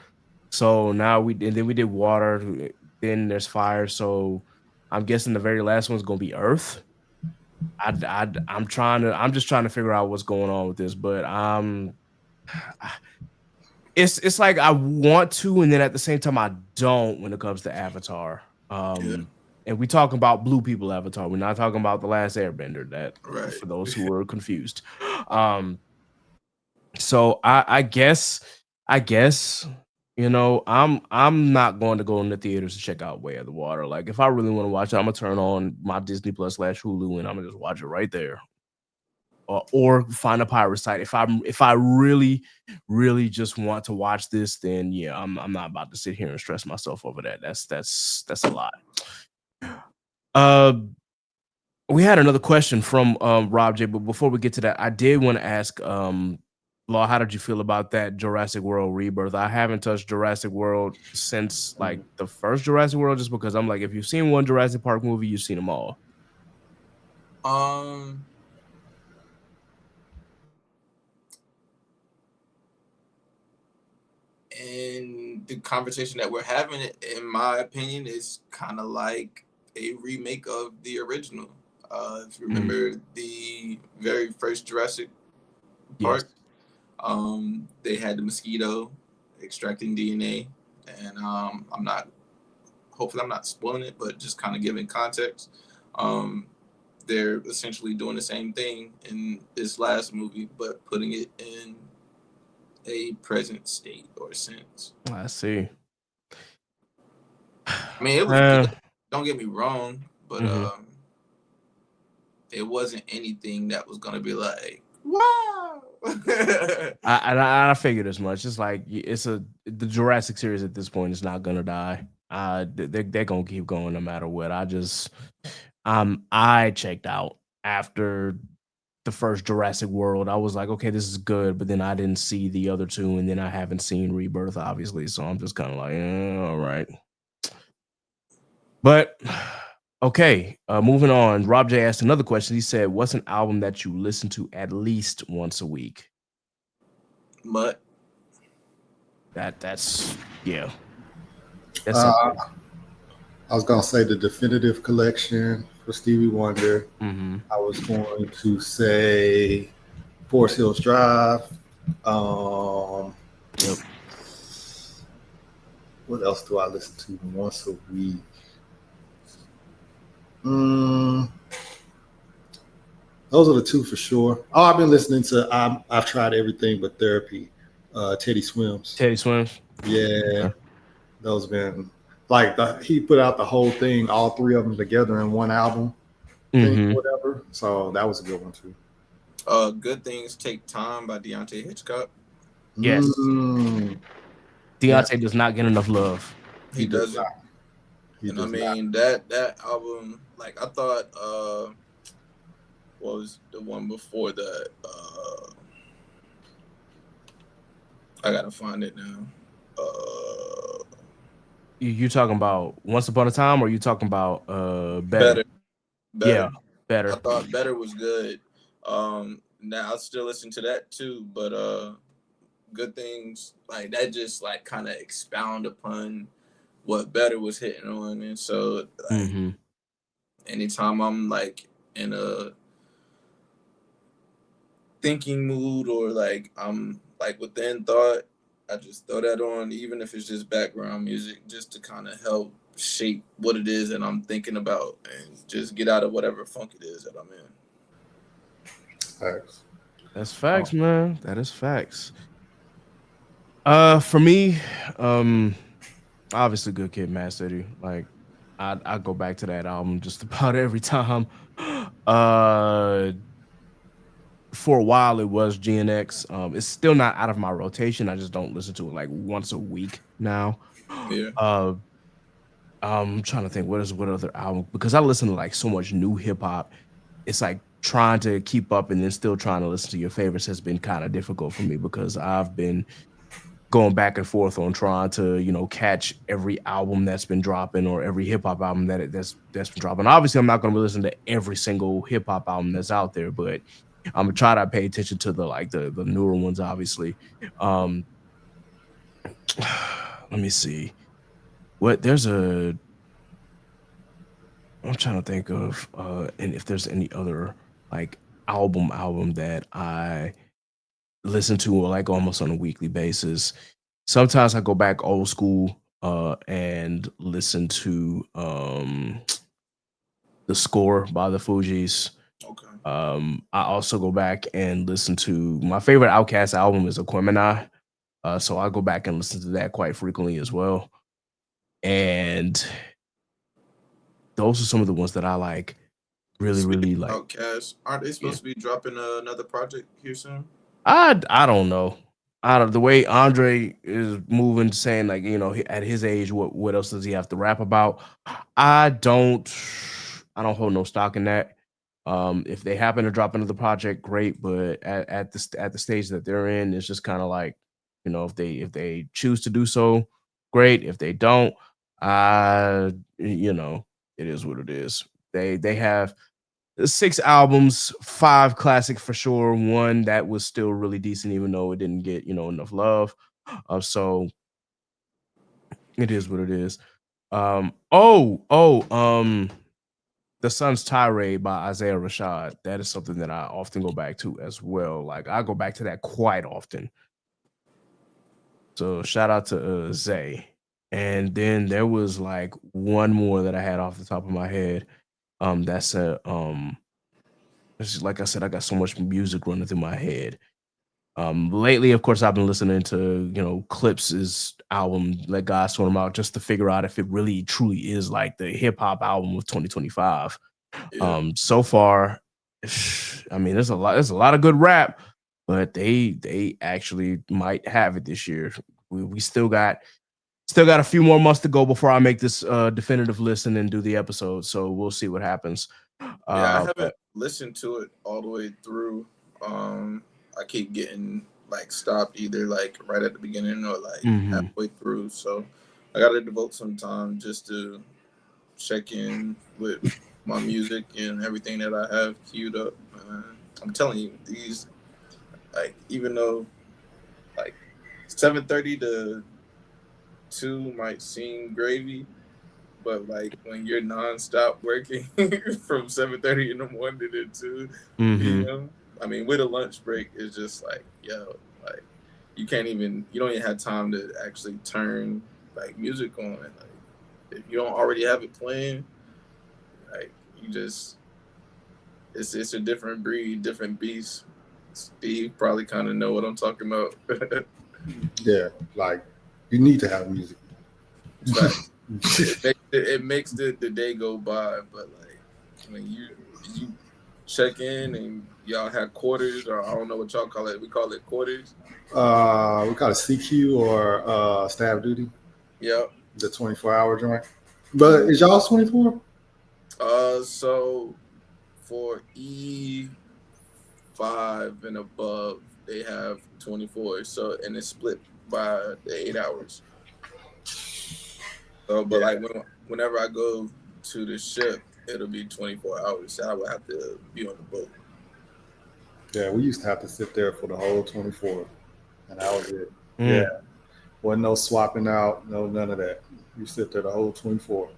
So now and then we did water, then there's fire. So I'm guessing the very last one's going to be earth. I'm just trying to figure out what's going on with this, but it's like I want to, and then at the same time I don't when it comes to Avatar. Yeah, And we talking about blue people Avatar. We're not talking about the last Airbender. That right. for those who were confused. Um, so I guess I'm not going to go in the theaters to check out Way of the Water. Like if I really want to watch it, I'm gonna turn on my Disney Plus / Hulu and I'm gonna just watch it right there or find a pirate site. If I really just want to watch this, then yeah, I'm not about to sit here and stress myself over that. That's a lot. Uh, we had another question from Rob J, but before we get to that, I did want to ask Law, how did you feel about that Jurassic World rebirth? I haven't touched Jurassic World since like the first Jurassic World, just because I'm like, if you've seen one Jurassic Park movie, you've seen them all. Um, and the conversation that we're having, in my opinion, is kind of like a remake of the original. If you Mm, remember the very first Jurassic yes. Park, they had the mosquito extracting DNA, and hopefully I'm not spoiling it, but just kind of giving context. Um, they're essentially doing the same thing in this last movie, but putting it in a present state or sense. I see. I mean, it was Uh, good. Don't get me wrong, but mhm. it wasn't anything that was gonna be like, wow. I figured as much. It's like the Jurassic series at this point is not gonna die. They're gonna keep going no matter what. I checked out after the first Jurassic World. I was like, okay, this is good, but then I didn't see the other two, and then I haven't seen Rebirth, obviously. So I'm just kind of like, all right. But okay, moving on. Rob J asked another question. He said, "What's an album that you listen to at least once a week?" But That's yeah, that's Uh, something. I was gonna say the definitive collection for Stevie Wonder. Mm-hmm. I was going to say Forest Hills Drive. Um, Yep. what else do I listen to once a week? Mm, those are the two for sure. Oh, I've been listening to. I've tried everything but therapy. Teddy Swims. Teddy Swims. Yeah, Okay. those been like he put out the whole thing, all three of them together in one album thing, Mm-hmm. whatever. So that was a good one too. Good Things Take Time by Deontay Hitchcock. Yes. Mm, yeah, Deontay does not get enough love. He he does doesn't. not. He And I does not. mean that album, like I thought, what was the one before that? I gotta find it now. You talking about Once Upon a Time, or you talking about Better? Better, Yeah, better. I Better. thought Better was good. Now I still listen to that too, but Good Things like that just like kind of expound upon what Better was hitting on, and so like Mm-hmm. anytime I'm like in a thinking mood or like I'm like within thought, I just throw that on, even if it's just background music, just to kind of help shape what it is that I'm thinking about and just get out of whatever funk it is that I'm in. Facts. That's Oh, facts, man. That is facts. For me, um, obviously, Good Kid, Mad City. Like, I go back to that album just about every time. Uh, for a while, it was GNX. It's still not out of my rotation. I just don't listen to it like once a week now. Yeah, Uh, I'm trying to think what other album, because I listen to like so much new hip hop. It's like trying to keep up and then still trying to listen to your favorites has been kind of difficult for me, because I've been going back and forth on trying to, catch every album that's been dropping, or every hip hop album that's been dropping. Obviously, I'm not going to listen to every single hip hop album that's out there, but I'm gonna try to pay attention to the newer ones, obviously. Um, let me see. What there's a I'm trying to think of and if there's any other like album that I listen to like almost on a weekly basis. Sometimes I go back old school and listen to The Score by the Fugees. okay. I also go back and listen to my favorite Outkast album is Aquemini. So I go back and listen to that quite frequently as well. And those are some of the ones that I like really, Speaking really of like. Outkast, aren't they Yeah. supposed to be dropping another project here soon? I don't know. I don't, the way Andre is moving, saying like, at his age, what else does he have to rap about? I don't I don't hold no stock in that. If they happen to drop another project, great. But at the stage that they're in, it's just kind of like, if they choose to do so, great. If they don't, you know, it is what it is. They have 6 albums, 5 classic for sure. One that was still really decent, even though it didn't get enough love. So it is what it is. The Sun's Tirade by Isaiah Rashad. That is something that I often go back to as well. Like I go back to that quite often. So shout out to Zay. And then there was like one more that I had off the top of my head. That's a It's just, like I said, I got so much music running through my head. Lately, of course, I've been listening to Clips's album "Let God Sort 'Em Out" just to figure out if it really truly is like the hip hop album of 2025. Yeah, So far, I mean, there's a lot of good rap, but they actually might have it this year. We still got a few more months to go before I make this definitive list and then do the episode. So we'll see what happens. yeah. I But haven't listened to it all the way through. I keep getting like stopped either like right at the beginning or like mhm. halfway through. So I got to devote some time just to check in with my music and everything that I have queued up. I'm telling you, these like even though like 7:30 to 2 might seem gravy, but like when you're nonstop working from 7:30 in the morning to 2 Mhm. p.m. I mean, with a lunch break, it's just like yo, like you don't even have time to actually turn like music on. Like if you don't already have it playing, like you just it's a different breed, different beast. Steve probably kind of know what I'm talking about. yeah. Like you need to have music. Facts. It makes the day go by, but like when you check in and y'all had quarters, or I don't know what y'all call it. We call it quarters. We call it CQ or stab duty, Yep. the 24-hour joint. But is y'all's 24? So for E5 and above, they have 24. So and it's split by the 8 hours. So, but like whenever I go to the ship, it'll be 24 hours. So I would have to be on the boat. Yeah, we used to have to sit there for the whole 24, and that was it. Yeah, Mm. wasn't no swapping out, no none of that. You sit there the whole 24.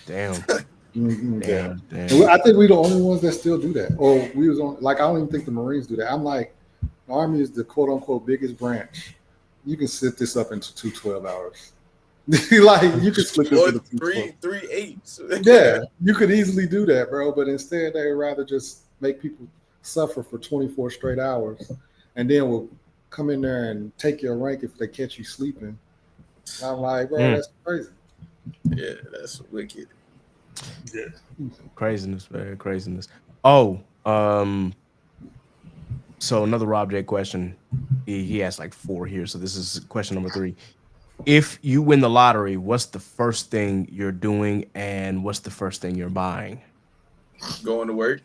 Damn. Yeah, Damn. and I think we the only ones that still do that. Or we was on like I don't even think the Marines do that. I'm like, the Army is the quote unquote biggest branch. You can sit this up into 2 12 hours. Like you could split this Or into 2 12. three 8s. Yeah, you could easily do that, bro. But instead, they rather just make people suffer for 24 straight hours, and then will come in there and take your rank if they catch you sleeping. I'm like, bro, that's crazy. Yeah, that's wicked. Yeah. Craziness, man. Craziness. Oh, so another Rob J question. He has like 4 here. So this is question number 3. If you win the lottery, what's the first thing you're doing and what's the first thing you're buying? Going to work.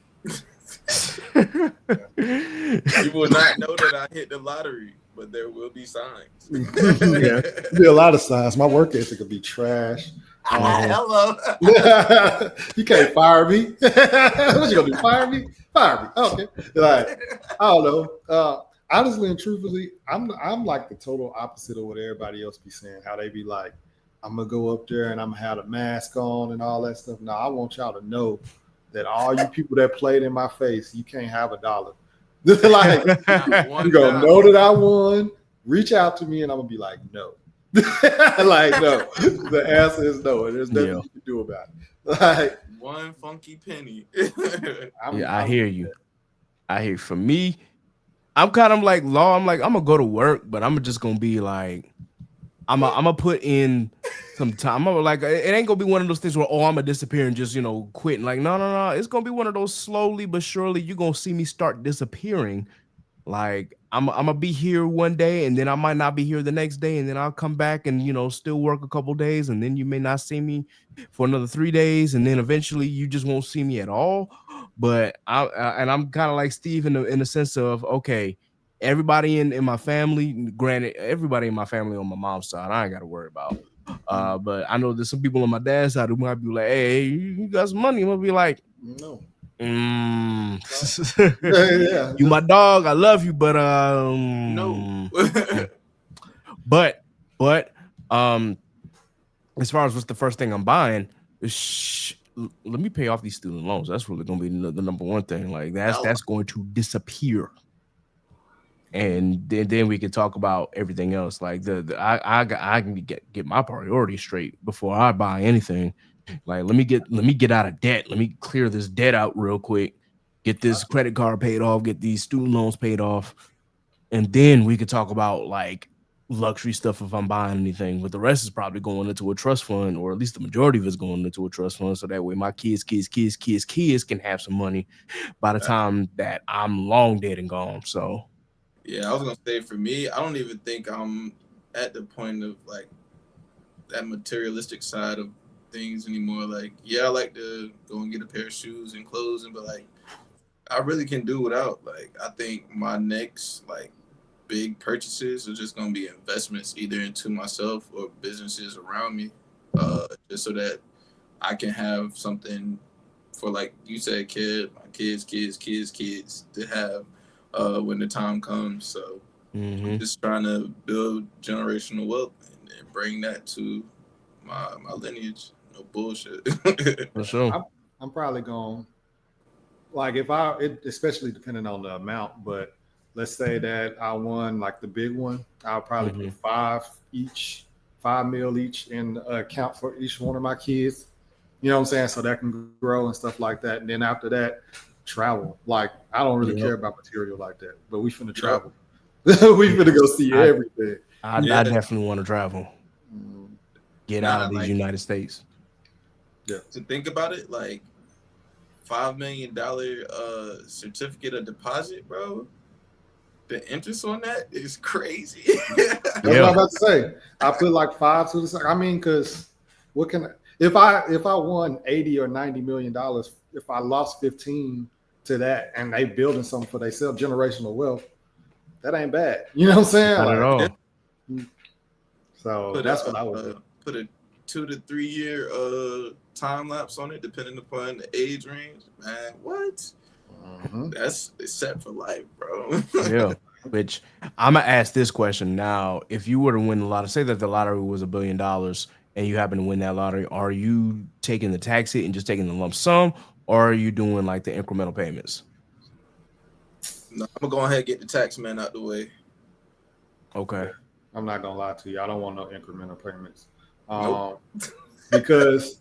You will not know that I hit the lottery, but there will be signs. Yeah, be a lot of signs. My work ethic could be trash. Hello. You can't fire me. What you gonna do? Fire me? Fire me? Okay. Like I don't know. Honestly and truthfully, I'm like the total opposite of what everybody else be saying. How they be like, I'm gonna go up there and I'm gonna have a mask on and all that stuff. No, I want y'all to know that all you people that played in my face, you can't have $1. Like you gonna know that I won. Reach out to me and I'm gonna be like, no. Like no. The answer is no. There's nothing you can do about it. Like one funky penny. I hear you. I hear. For me, I'm kind of like Law. I'm like I'm gonna go to work, but I'm just gonna be like I'm gonna put in some time. I'm like it ain't gonna be one of those things where I'm gonna disappear and just quit. Like no. It's gonna be one of those slowly but surely you're gonna see me start disappearing. Like I'm gonna be here one day and then I might not be here the next day and then I'll come back and still work a couple days and then you may not see me for another 3 days and then eventually you just won't see me at all. But I'm kind of like Steve in the sense of okay, everybody in my family, granted, everybody in my family on my mom's side, I ain't got to worry about. But I know there's some people on my dad's side who might be like, hey, you got some money. I'm gonna be like, no. Yeah. Yeah. You my dog, I love you, but no. but as far as what's the first thing I'm buying, let me pay off these student loans. That's really gonna be the number one thing. Like that's going to disappear. And then we can talk about everything else. Like I can get my priorities straight before I buy anything. Like let me get out of debt. Let me clear this debt out real quick. Get this credit card paid off. Get these student loans paid off, and then we could talk about like luxury stuff if I'm buying anything. But the rest is probably going into a trust fund, or at least the majority of it's going into a trust fund, so that way my kids can have some money by the time that I'm long dead and gone. So. Yeah, I was gonna say for me, I don't even think I'm at the point of like that materialistic side of things anymore. Like, yeah, I like to go and get a pair of shoes and clothes, but like, I really can do without. Like, I think my next like big purchases are just gonna be investments, either into myself or businesses around me, just so that I can have something for, like you said, my kids to have when the time comes. So I'm just trying to build generational wealth and bring that to my lineage. No bullshit. For sure. I'm probably going like especially depending on the amount, but let's say that I won like the big one, I'll probably put 5 mil each in account for each one of my kids. You know what I'm saying? So that can grow and stuff like that. And then after that, travel. Like I don't really care about material like that, but we finna travel. We finna go see everything. I definitely want to travel. Get out of these United States. Yeah. To think about it, like $5 million certificate of deposit, bro. The interest on that is crazy. That's what I'm about to say. I put like 5 to the side. I mean, because what can if I won 80 or 90 million dollars, if I lost 15 to that and they building something for themselves, generational wealth, that ain't bad. You know what I'm saying? Not at Like, all. so Put that's what I would do. put a 2 to 3 year time lapse on it, depending upon the age range. Man, what? That's it's set for life, bro. Yeah. Which I'm gonna ask this question now: if you were to win the lottery, say that the lottery was $1 billion, and you happen to win that lottery, are you taking the tax hit and just taking the lump sum, or are you doing like the incremental payments? No, I'm gonna go ahead and get the tax man out the way. Okay. I'm not gonna lie to you. I don't want no incremental payments. Nope. Because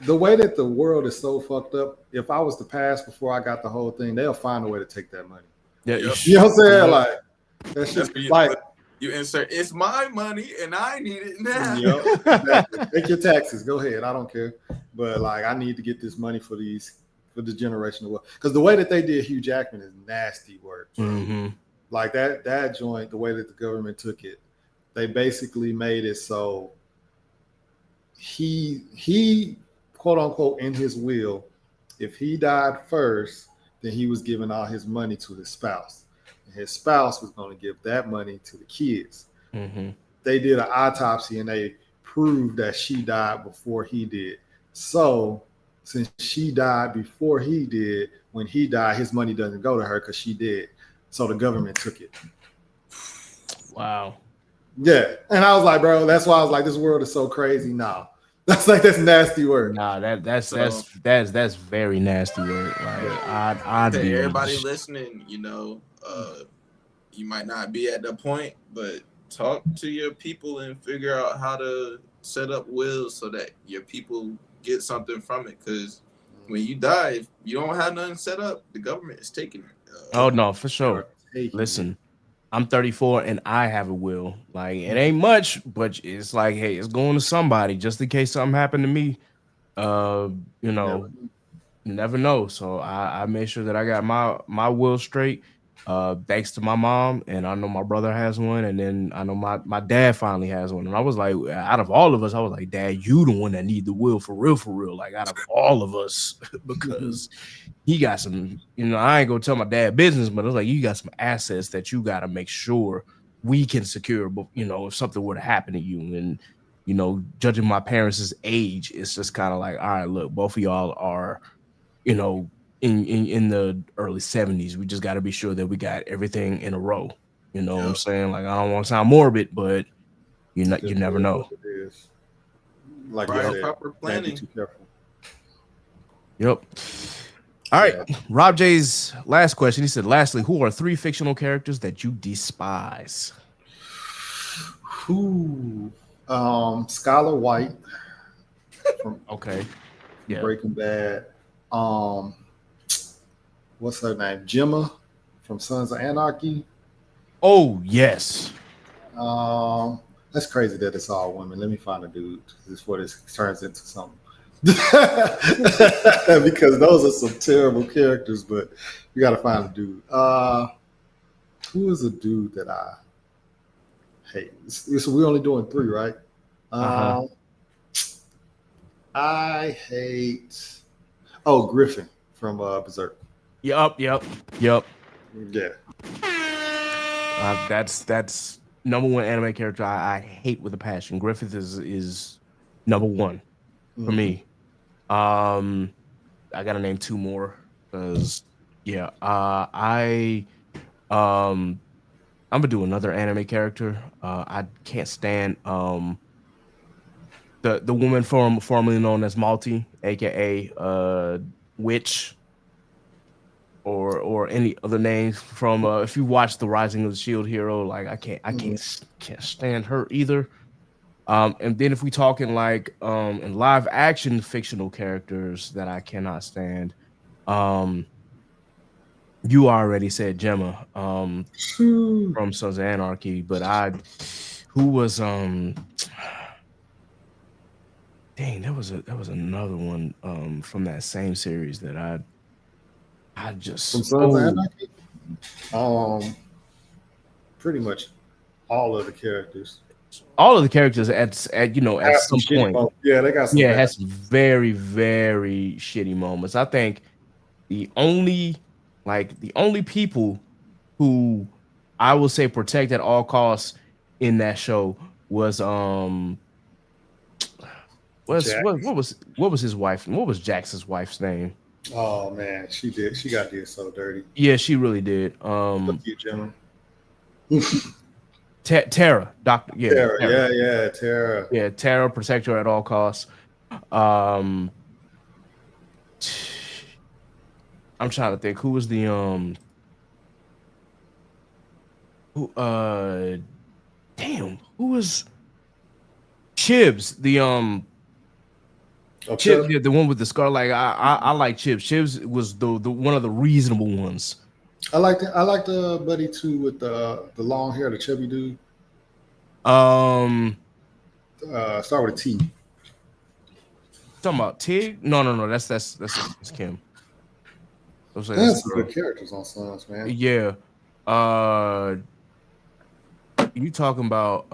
the way that the world is so fucked up, if I was to pass before I got the whole thing, they'll find a way to take that money. Yeah. Yep. You know what I'm saying? Like that shit, That's like you insert. It's my money, and I need it now. yep, exactly. Take your taxes. Go ahead. I don't care. But like, I need to get this money for the generational wealth. Because the way that they did Hugh Jackman is nasty work. Mm-hmm. Like that joint, the way that the government took it, they basically made it so he quote unquote in his will, if he died first, then he was giving all his money to his spouse. And his spouse was going to give that money to the kids. Mm-hmm. They did an autopsy and they proved that she died before he did. So since she died before he did, when he died, his money doesn't go to her because she did. So the government took it. Wow. Yeah. And I was like, bro, that's why I was like, this world is so crazy now. That's nasty word. Nah, that's very nasty word. Like I'd To be everybody listening, you might not be at the point, but talk to your people and figure out how to set up wills so that your people get something from it. Because when you die, if you don't have nothing set up, the government is taking it. Oh no, for sure. Listen, I'm 34 and I have a will. Like it ain't much, but it's like, hey, it's going to somebody just in case something happened to me. You know, you never know. So I made sure that I got my will straight. Thanks to my mom, and I know my brother has one, and then I know my dad finally has one. And I was like, out of all of us, I was like, Dad, you the one that need the will for real. Like out of all of us, because he got some, I ain't gonna tell my dad business, but it's like you got some assets that you gotta make sure we can secure. But if something were to happen to you, and judging my parents' age, it's just kind of like, all right, look, both of y'all are, in the early 70s. We just got to be sure that we got everything in a row. You know what I'm saying? Like, I don't want to sound morbid, but you never know. It is. Like proper planning. Be too careful. Yep. All right. Rob J's last question. He said, lastly, who are 3 fictional characters that you despise? Skylar White from Breaking Bad. What's her name? Gemma from Sons of Anarchy. Oh, yes. That's crazy that it's all women. Let me find a dude before this turns into something. Because those are some terrible characters, but you got to find a dude. Who is a dude that I hate? So we're only doing 3, right? I hate Griffin from Berserk. Yep. Yeah. That's number 1 anime character I hate with a passion. Griffith is number 1 for me. I gotta name 2 more because I'm gonna do another anime character. I can't stand the woman formerly known as Malty, aka Witch, or any other names from if you watch The Rising of the Shield Hero. Like I can't stand her either. And then if we talk in in live action fictional characters that I cannot stand, you already said Gemma from Sons of Anarchy, but who was dang, there was another one from that same series that I just from Sons of Anarchy. Pretty much all of the characters. all of the characters at Have some some shitty point, moments. Yeah, they got some yeah, it bad. has some very very shitty moments. I think the only the only people who I will say protect at all costs in that show was Jack. what was his wife, what was Jackson's wife's name? Oh man, she did. She got did so dirty. Yeah, she really did. Fuck you, General. Tara, Doctor, yeah, Tara. Tara, Yeah, Tara. yeah, Tara, protect her at all costs. Um, I'm trying to think who was the who damn, who was Chibs, Oh, Chip, Chuck. yeah, the one with the scar. Like I like Chibs. Chibs was the one of the reasonable ones. I like the buddy too with the long hair, the chubby dude. Um, Start with a T. talking about Tig? No. That's Kim. Looks like that's That's the some girl. good characters on Sons, man. Yeah. Uh, you talking about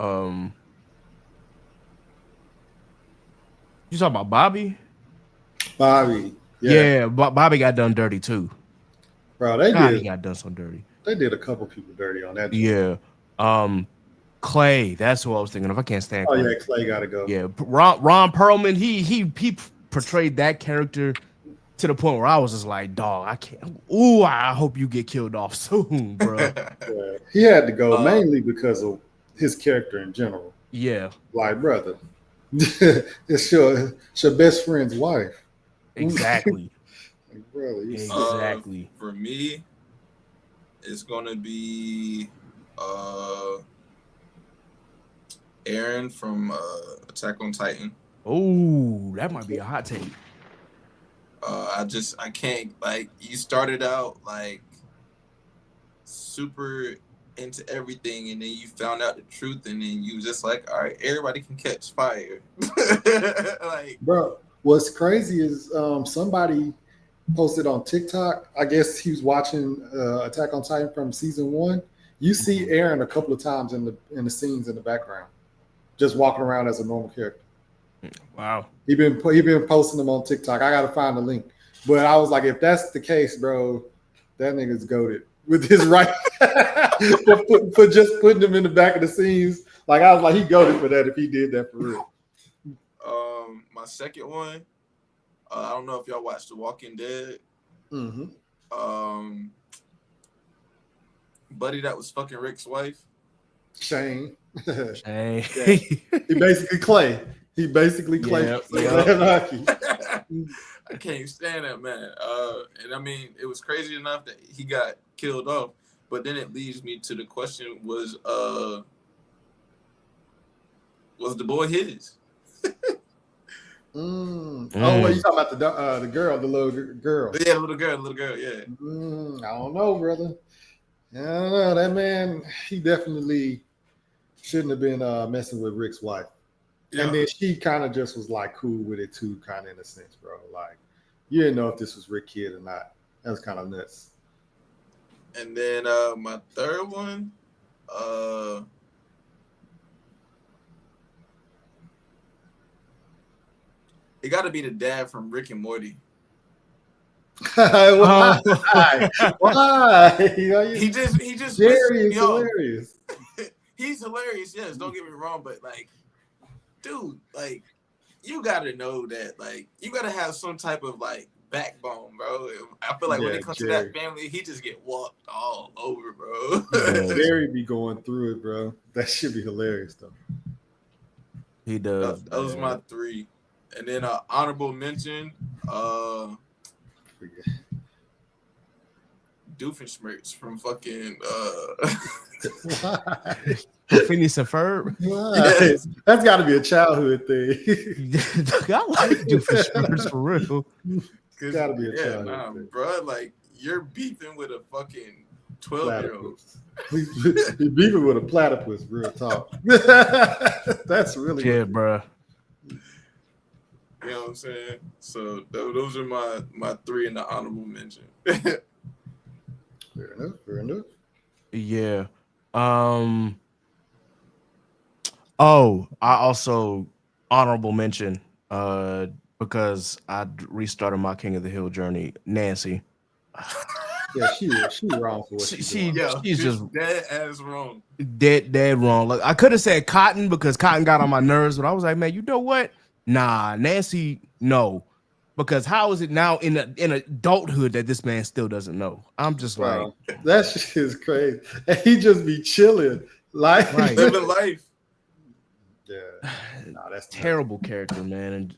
you talking about Bobby? Bobby. Yeah, Yeah, Bobby got done dirty too. bro. God, he got done so dirty. They did a couple people dirty on that. Joint. Yeah. Clay. That's who I was thinking of. I can't stand Oh Clay. yeah, Clay got to go. Yeah, Ron Perlman. He portrayed that character to the point where I was just like, dog, I can't. Ooh, I hope you get killed off soon, bro. Yeah. He had to go mainly because of his character in general. Yeah, Like, brother, it's your best friend's wife. exactly, Like, brother, exactly. For me, it's gonna be Aaron from Attack on Titan. Oh, that might be a hot take. I can't, like, you started out like super into everything, and then you found out the truth, and then you just like, all right, everybody can catch fire. Like, bro, what's crazy is somebody posted on TikTok. I guess he was watching Attack on Titan from season 1. You see Aaron a couple of times in the scenes in the background, just walking around as a normal character. Wow. He been posting them on TikTok. I gotta find the link. But I was like, if that's the case, bro, that nigga's goated with his right for just putting him in the back of the scenes. Like I was like, he goated for that if he did that for real. My second one, I don't know if y'all watched The Walking Dead. Mm-hmm. Buddy that was fucking Rick's wife. Shane. Hey. Yeah. He basically Clay. Yep. I can't stand that man. And I mean, it was crazy enough that he got killed off. But then it leads me to the question: was the boy his? Oh, well, you talking about the girl, the little girl? Yeah, little girl. Yeah. I don't know, brother. I don't know. That man, he definitely shouldn't have been messing with Rick's wife. Yeah. And then she kind of just was like cool with it too, kind of in a sense, bro. Like you didn't know if this was Rick Kid or not. That was kind of nuts. And then my third one, it got to be the dad from Rick and Morty. Why? Why? He just Jerry is hilarious. He's hilarious, yes. Don't get me wrong, but like, dude, like, you gotta know that, like, you gotta have some type of like backbone, bro. I feel like when it comes to that family, he just get walked all over, bro. Jerry be going through it, bro. That should be hilarious, though. He does. Those are my three, and then honorable mention, Doofenshmirtz from fucking Phineas and Ferb. Yes. That's got to be a childhood thing. I like Doofenshmirtz for real. It's got to be a childhood thing. Bro. Like you're beefing with a fucking 12-year-old. He's beefing with a platypus. Real talk. That's really bro. You know what I'm saying? So those are my three in the honorable mention. Fair enough. Yeah. Oh, I also honorable mention because I restarted my King of the Hill journey. Nancy, Yeah, she wrong for what she, she doing. she Yo, she's just she's dead ass wrong. dead wrong. Like I could have said Cotton because Cotton got on my nerves, but I was like, man, you know what? Nah, Nancy, no, because how is it now in adulthood that this man still doesn't know? I'm just like, Bro, that shit is crazy. And he just be chilling. Like, right, Living life. yeah, nah, that's nuts. terrible character, man, and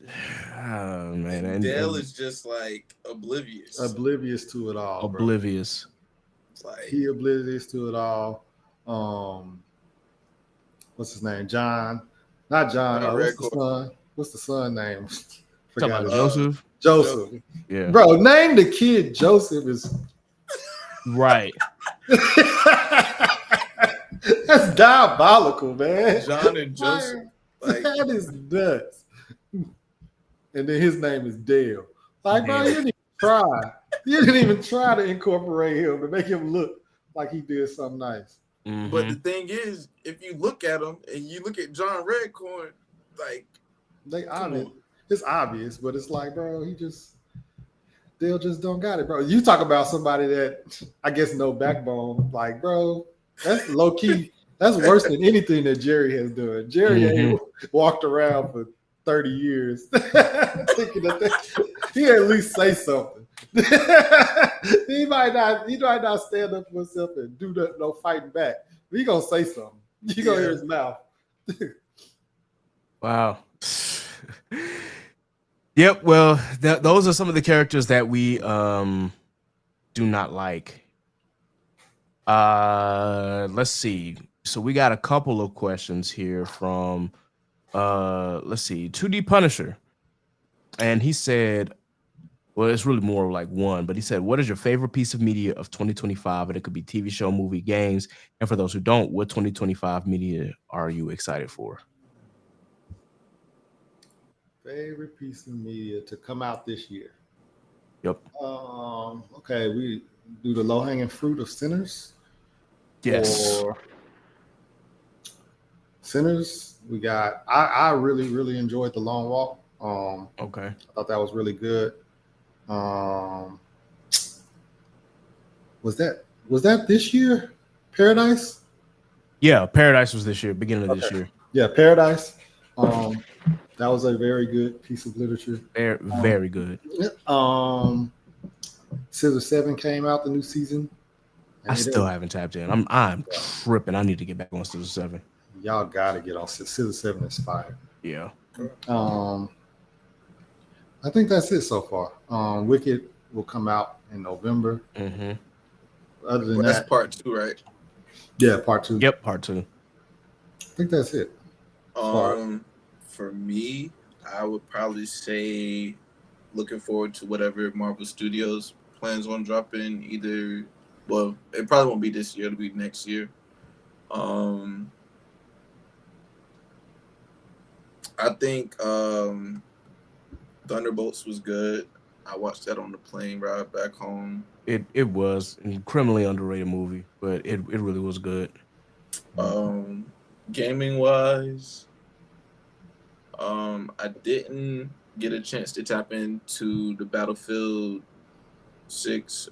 oh, man, And Dale and is just like oblivious. Oblivious to it all, bro. oblivious. It's like He oblivious to it all. Um, what's his name? John. Not John. What's Red the Core. son? What's the son name? Talking Forgot about his Joseph, Joseph. yeah, Bro, name the kid Joseph is right. that's diabolical, man. John and Joseph. Like That is nuts. And then his name is Dale. Like, bro, Dale. you didn't even try. You didn't even try to incorporate him to make him look like he did something nice. But the thing is, if you look at him and you look at John Redcorn, like They Come obvious. on. It's obvious, but it's like, bro, Dale just don't got it, bro. You talk about somebody that I guess no backbone, like, bro, that's low key. That's worse than anything that Jerry has done. Jerry ain't walked around for 30 years thinking that he at least say something. he might not stand up for himself and do no fighting back. But he gonna say something. You gonna hear his mouth. Wow. Yep. Well, those are some of the characters that we do not like. Let's see. So we got a couple of questions here from let's see, 2D Punisher. And he said, well, it's really more like one, but he said, what is your favorite piece of media of 2025? And it could be TV show, movie, games. And for those who don't, what 2025 media are you excited for? Favorite piece of media to come out this year. Yep. Okay, we do the low hanging fruit of Sinners. Yes. Or Sinners. We got. I really enjoyed the Long Walk. Okay. I thought that was really good. Was that this year? Paradise. Yeah, Paradise was this year, beginning of this year. Yeah, Paradise. That was a very good piece of literature. Very good. Scissor 7 came out the new season. I still haven't tapped in. I'm tripping. I need to get back on Scissor 7. Y'all gotta get on Scissor 7 is fire. Yeah. I think that's it so far. Wicked will come out in November. Mm-hmm. Other than that's that, part 2, right? Yeah, part 2. Yep, part 2. I think that's it. For me, I would probably say looking forward to whatever Marvel Studios plans on dropping. Either, well, it probably won't be this year; it'll be next year. I think Thunderbolts was good. I watched that on the plane ride back home. It was a criminally underrated movie, but it really was good. Gaming wise, I didn't get a chance to tap into the Battlefield 6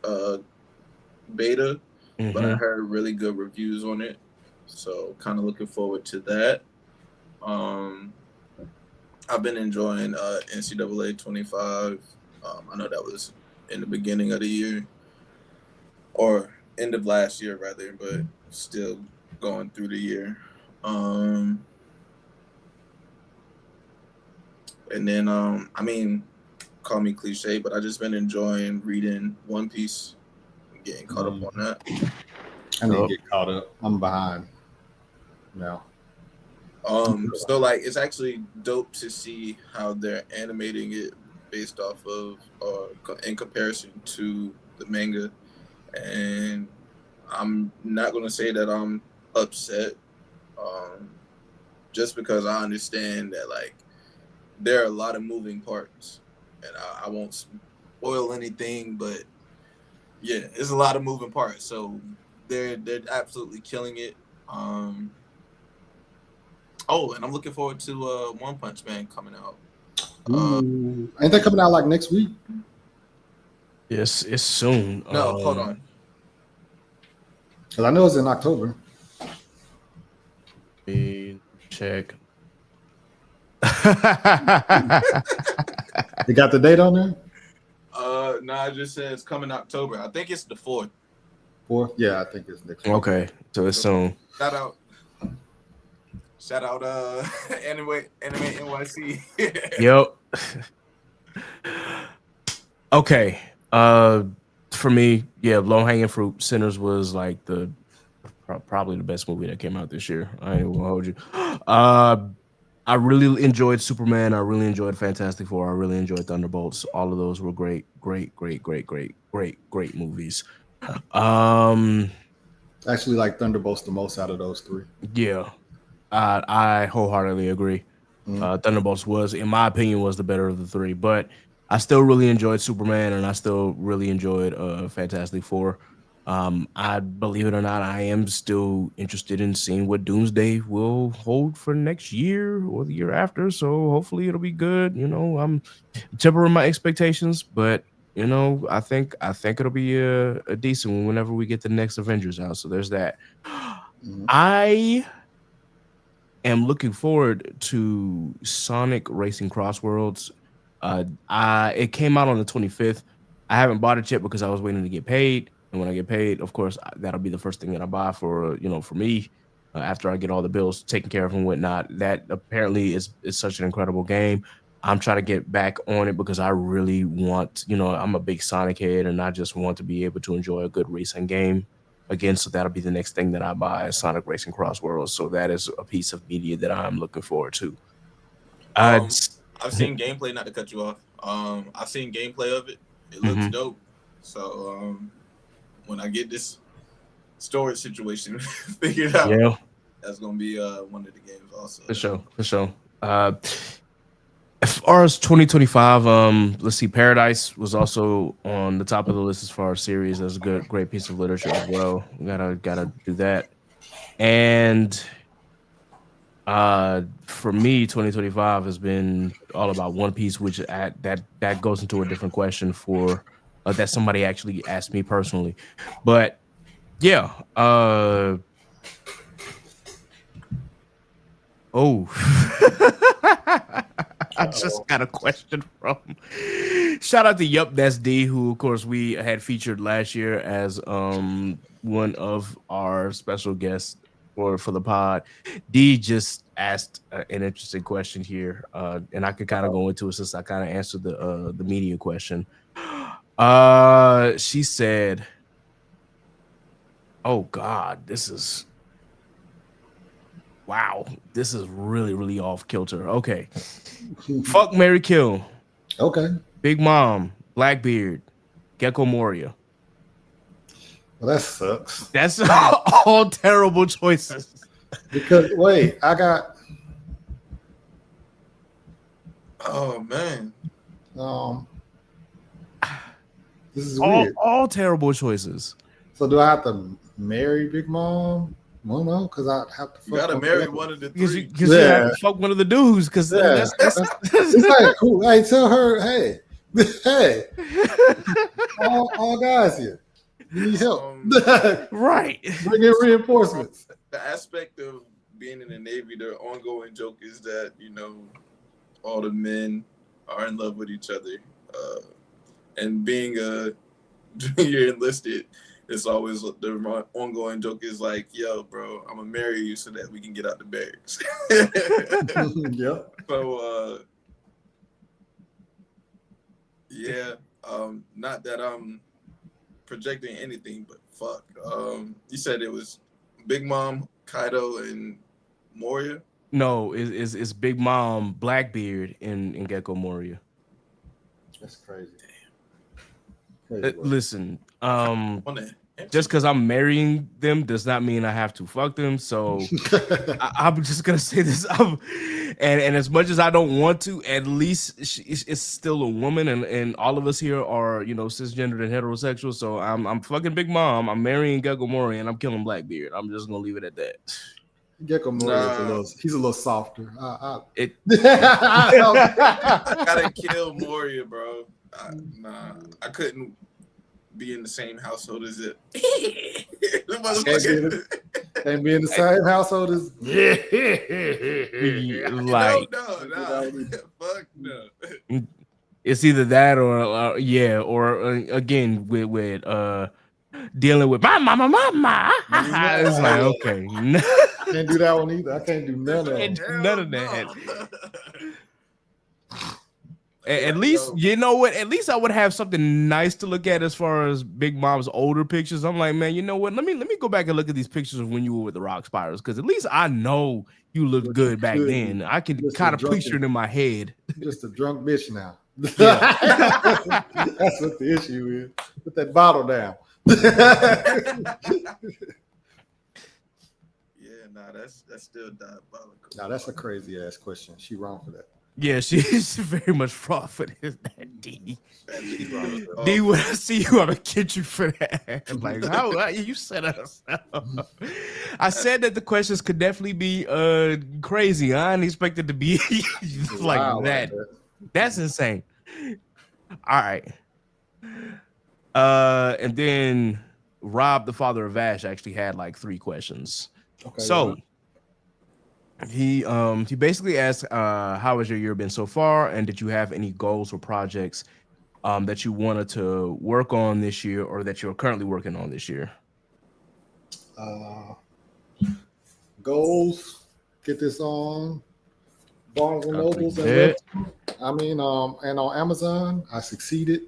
beta, but I heard really good reviews on it, so kind of looking forward to that. I've been enjoying NCAA 25. I know that was in the beginning of the year, or end of last year rather, but still going through the year. And then, I mean, call me cliche, but I just been enjoying reading One Piece and getting caught up on that. I need to get caught up. I'm behind now. So like, it's actually dope to see how they're animating it based off of, in comparison to the manga. And I'm not gonna say that I'm upset, just because I understand that like there are a lot of moving parts, and I won't spoil anything, but yeah, there's a lot of moving parts. So they're absolutely killing it. Oh, and I'm looking forward to One Punch Man coming out. Ooh, ain't that coming out like next week? Yes, it's soon. No, hold on. Because I know it's in October. Let me check. You got the date on there? No, it just says coming October. I think it's the 4th. Fourth? Yeah, I think it's next week. Okay, so it's soon. Shout out, anime NYC. Yep. Okay. For me, yeah, Low Hanging Fruit. Sinners was like probably the best movie that came out this year. I ain't gonna hold you. I really enjoyed Superman. I really enjoyed Fantastic Four. I really enjoyed Thunderbolts. All of those were great movies. Actually, like Thunderbolts the most out of those three. Yeah, I wholeheartedly agree. Thunderbolts was, in my opinion, was the better of the three, but I still really enjoyed Superman, and I still really enjoyed Fantastic Four. I believe it or not, I am still interested in seeing what Doomsday will hold for next year or the year after. So hopefully it'll be good. You know, I'm tempering my expectations, but you know, I think it'll be a decent one whenever we get the next Avengers out. So there's that. I am looking forward to Sonic Racing Cross Worlds. It came out on the 25th. I haven't bought it yet because I was waiting to get paid. And when I get paid, of course, that'll be the first thing that I buy for for me. After I get all the bills taken care of and whatnot. That apparently is such an incredible game. I'm trying to get back on it because I really want, I'm a big Sonic head and I just want to be able to enjoy a good racing game again. So that'll be the next thing that I buy, Sonic Racing Cross Worlds. So that is a piece of media that I'm looking forward to. I've seen gameplay, not to cut you off. I've seen gameplay of it. It looks dope. So when I get this storage situation figured out, that's gonna be one of the games also. For sure. As far as 2025, let's see, Paradise was also on the top of the list as far as series. That's a great piece of literature as well. We gotta do that. And for me, 2025 has been all about One Piece, which that goes into a different question for that somebody actually asked me personally. But yeah, I just got a question from. Shout out to Yup That's D, who of course we had featured last year as one of our special guests for the pod. D just asked an interesting question here, and I could kind of go into it since I kind of answered the media question. She said, "Oh God, this is." Wow, this is really off kilter. Okay. Fuck, Mary Kill. Okay. Big Mom, Blackbeard, Gecko Moria. Well, that sucks. That's all terrible choices. Because wait, I got. Oh man. This is weird. All terrible choices. So do I have to marry Big Mom? Well, no, because I have to. You gotta marry one of the three. Because you have to fuck one of the dudes. Because that's it's like cool. Hey, tell her, hey, all guys here. You need help. Right. Bring in reinforcements. The aspect of being in the Navy, the ongoing joke is that all the men are in love with each other, and being a junior enlisted. It's always the ongoing joke is like, yo, bro, I'm gonna marry you so that we can get out the barracks. Yep. So, not that I'm projecting anything, but fuck. You said it was Big Mom, Kaido, and Moria? No, it's Big Mom, Blackbeard, and Gecko Moria. That's crazy. Listen, just because I'm marrying them does not mean I have to fuck them. So I'm just gonna say this. And as much as I don't want to, at least it's still a woman, and all of us here are cisgendered and heterosexual. So I'm fucking Big Mom. I'm marrying Gecko Moria, and I'm killing Blackbeard. I'm just gonna leave it at that. Gecko Moria is Nah, he's a little softer. It. I gotta kill Moria, bro. Nah, I couldn't be in the same household as it. The can't be in motherfucker. the, can't be in the same household as No, Like no, nah. Fuck no. it's either that or yeah, or again with dealing with my mama. It's like okay, I can't do that one either. I can't do none of them. can't do none Hell of that. no. At Like, least yo, you know what? At least I would have something nice to look at as far as Big Mom's older pictures. I'm like, man, you know what? Let me go back and look at these pictures of when you were with the Rock Spiders, because at least I know you looked What you good back could be. then. I can Just a kind of picture it in my head. just a drunk bitch now. Yeah. That's what the issue is. Put that bottle down. yeah, nah, that's still diabolical. Now that's a crazy ass question. She wrong for that. Yeah, she's very much fraud for this. That D. At least wrong it for was that. D, off. when I see you, I'm gonna get you for that. Like, how you set us up? I said that the questions could definitely be crazy. I didn't expect it to be like Wow, that. that. That's insane. All right. And then Rob, the father of Vash, actually had like 3 questions. Okay, So wow. he basically asked, how has your year been so far, and did you have any goals or projects that you wanted to work on this year, or that you're currently working on this year? Uh, goals. Get this on Barnes and I think Nobles and web. that. I mean, and on Amazon, I succeeded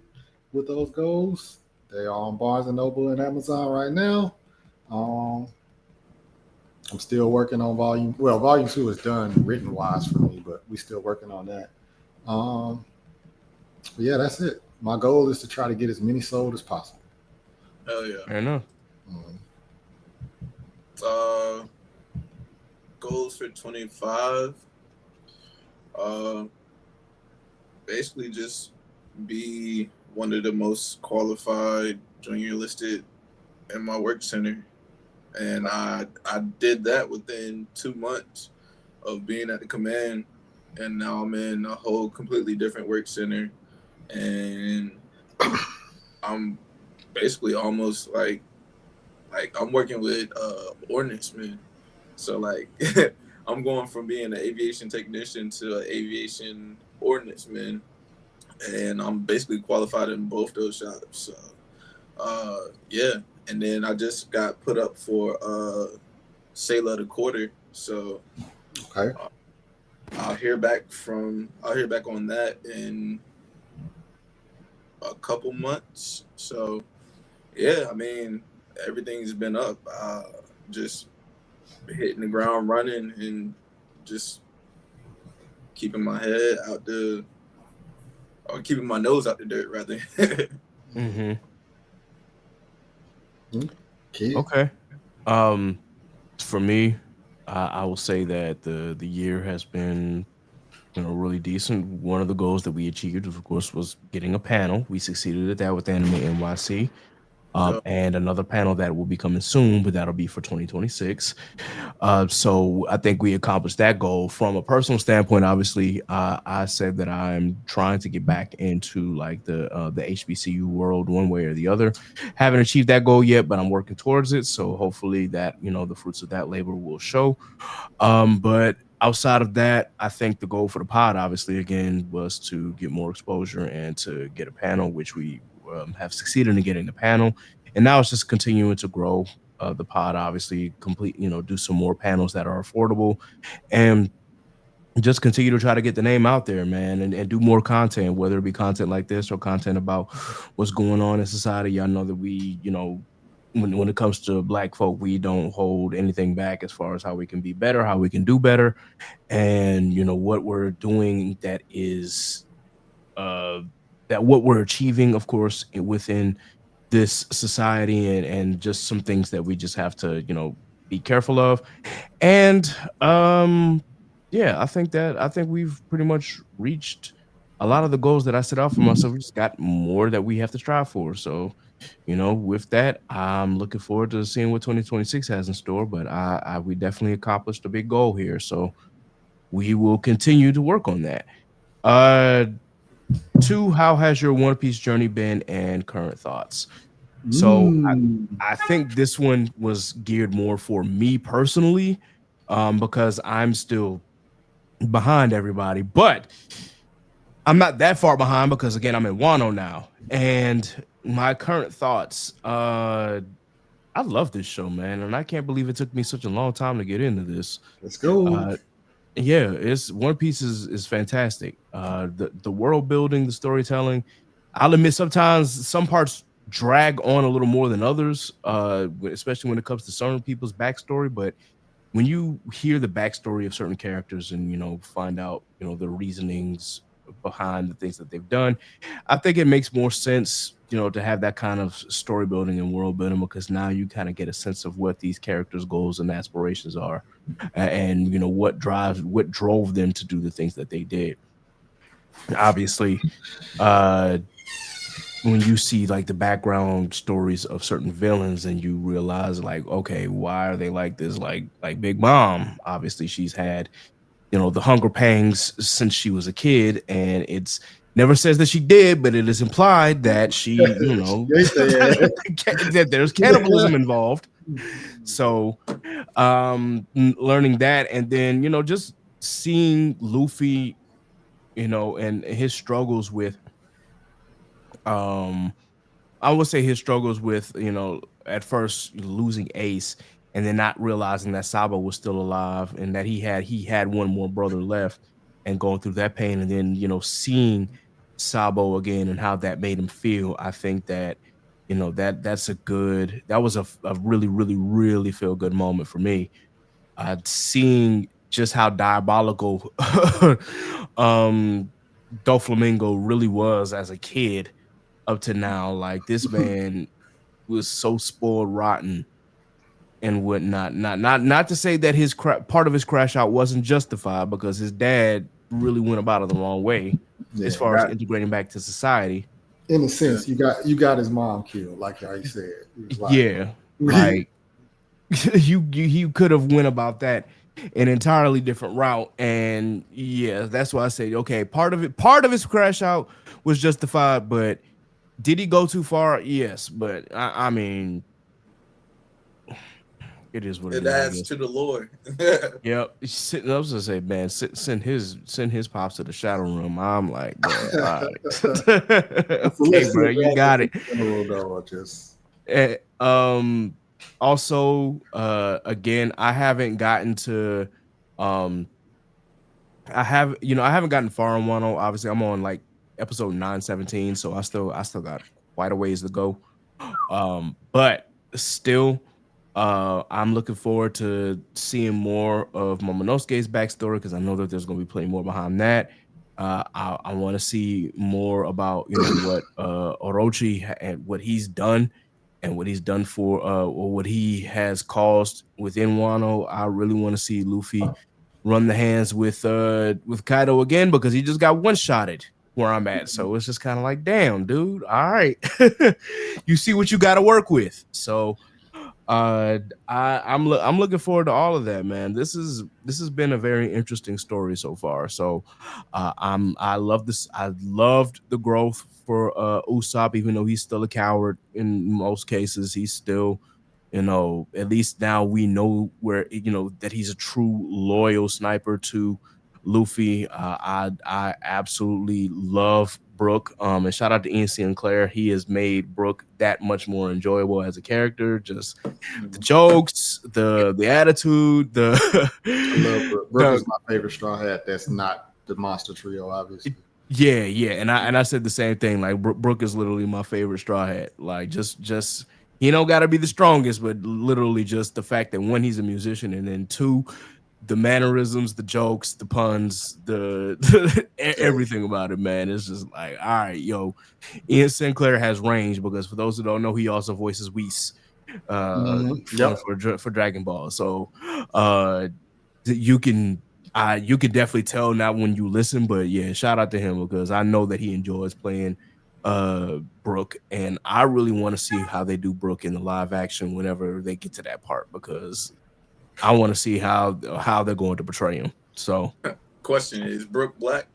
with those goals. They are on Barnes and Noble and Amazon right now. Um, I'm still working on volume. Well, volume 2 is done written wise for me, but we still working on that. Um, but yeah, that's it. My goal is to try to get as many sold as possible. Hell yeah. Fair enough. Um, Uh, goals for 25. Uh, basically just be one of the most qualified junior listed in my work center, and I did that within 2 months of being at the command, and now I'm in a whole completely different work center, and I'm basically almost like I'm working with ordnance men. So like I'm going from being an aviation technician to an aviation ordnance man, and I'm basically qualified in both those shops. So yeah, and then I just got put up for Sailor the Quarter. So okay. I'll hear back on that in a couple months. So yeah, I mean everything's been up. Just hitting the ground running and just keeping my head out the or keeping my nose out the dirt rather. Mm-hmm. Kid. Okay. For me, I will say that the year has been, really decent. One of the goals that we achieved, of course, was getting a panel. We succeeded at that with Anime NYC. So, And another panel that will be coming soon, but that'll be for 2026. So I think we accomplished that goal. From a personal standpoint, obviously, I said that I'm trying to get back into like the HBCU world one way or the other. Haven't achieved that goal yet, but I'm working towards it. So hopefully that the fruits of that labor will show. But outside of that, I think the goal for the pod, obviously, again, was to get more exposure and to get a panel, which we have succeeded in getting the panel. And now it's just continuing to grow the pod, obviously, do some more panels that are affordable and just continue to try to get the name out there, man, and do more content, whether it be content like this or content about what's going on in society. Y'all know that we, when it comes to Black folk, we don't hold anything back as far as how we can be better, how we can do better, and what we're doing that is that what we're achieving, of course, within this society, and just some things that we just have to be careful of. And yeah, I think we've pretty much reached a lot of the goals that I set out for myself. We just got more that we have to strive for. So with that, I'm looking forward to seeing what 2026 has in store. But we definitely accomplished a big goal here, so we will continue to work on that. Uh, Two, how has your One Piece journey been and current thoughts? So Mm. I think this one was geared more for me personally, because I'm still behind everybody, but I'm not that far behind because again I'm in Wano now. And my current thoughts, I love this show, man, and I can't believe it took me such a long time to get into this. Let's go. Uh, yeah, it's One Piece is fantastic. The world building, the storytelling. I'll admit sometimes some parts drag on a little more than others, especially when it comes to certain people's backstory. But when you hear the backstory of certain characters and find out the reasonings behind the things that they've done, I think it makes more sense to have that kind of story building and world building, because now you kind of get a sense of what these characters goals and aspirations are, and what drove them to do the things that they did. Obviously, uh when you see like the background stories of certain villains and you realize like, okay, why are they like this? Like Big Mom, obviously she's had the hunger pangs since she was a kid, and it's never says that she did, but it is implied that she Yes, they that there's cannibalism involved. So learning that, and then just seeing Luffy, and his struggles with um I would say his struggles with, at first losing Ace and then not realizing that Sabo was still alive and that he had one more brother left, and going through that pain, and then, seeing Sabo again and how that made him feel. I think that, that was a really, really, really feel good moment for me. Seeing just how diabolical um Doflamingo really was as a kid up to now. Like this man was so spoiled rotten and whatnot. Not to say that part of his crash out wasn't justified, because his dad really went about it the wrong way as yeah. far as integrating back to society. In a Yeah. sense, you got his mom killed, like how he said. He was like, Yeah, like you could have went about that an entirely different route. And yeah, that's why I say, okay, part of his crash out was justified, but did he go too far? Yes, but I mean, it is what it It is, I adds guess. to the lore. Yep. I was gonna say, man, send his pops to the shadow room. I'm like, bro, all right. a Okay, bro, celestial you dragon got it. general, though. Just Eh, um, Also, again, I haven't gotten to, um, I haven't gotten far on Wano. Obviously, I'm on like episode 917, so I still got quite a ways to go. But still, I'm looking forward to seeing more of Momonosuke's backstory, because I know that there's going to be plenty more behind that. I want to see more about what Orochi and what he's done, and what he's done for or what he has caused within Wano. I really want to see Luffy run the hands with Kaido again, because he just got one shotted where I'm at. So it's just kind of like, damn, dude. All right. You see what you got to work with. So I'm looking forward to all of that, man. This has been a very interesting story so far. So I love this. I loved the growth for Usopp, even though he's still a coward in most cases. He's still, at least now we know where, that he's a true loyal sniper to Luffy. I absolutely love Brook. And shout out to Ian Sinclair. He has made Brook that much more enjoyable as a character. Just the jokes, the attitude, the I love Brooke. Brooke the is my favorite straw hat. That's not the monster trio, obviously. yeah, and I said the same thing. Like Brook is literally my favorite straw hat. Like just he don't got to be the strongest, but literally just the fact that one, he's a musician, and then two, the mannerisms, the jokes, the puns, the everything about it, man. It's just like, all right, yo, Ian Sinclair has range, because for those who don't know, he also voices Whis Yep. for Dragon Ball. So uh you can you can definitely tell now when you listen. But yeah, shout out to him, because I know that he enjoys playing Brooke, and I really want to see how they do Brooke in the live action whenever they get to that part, because I want to see how they're going to portray him. So Question is Brooke black?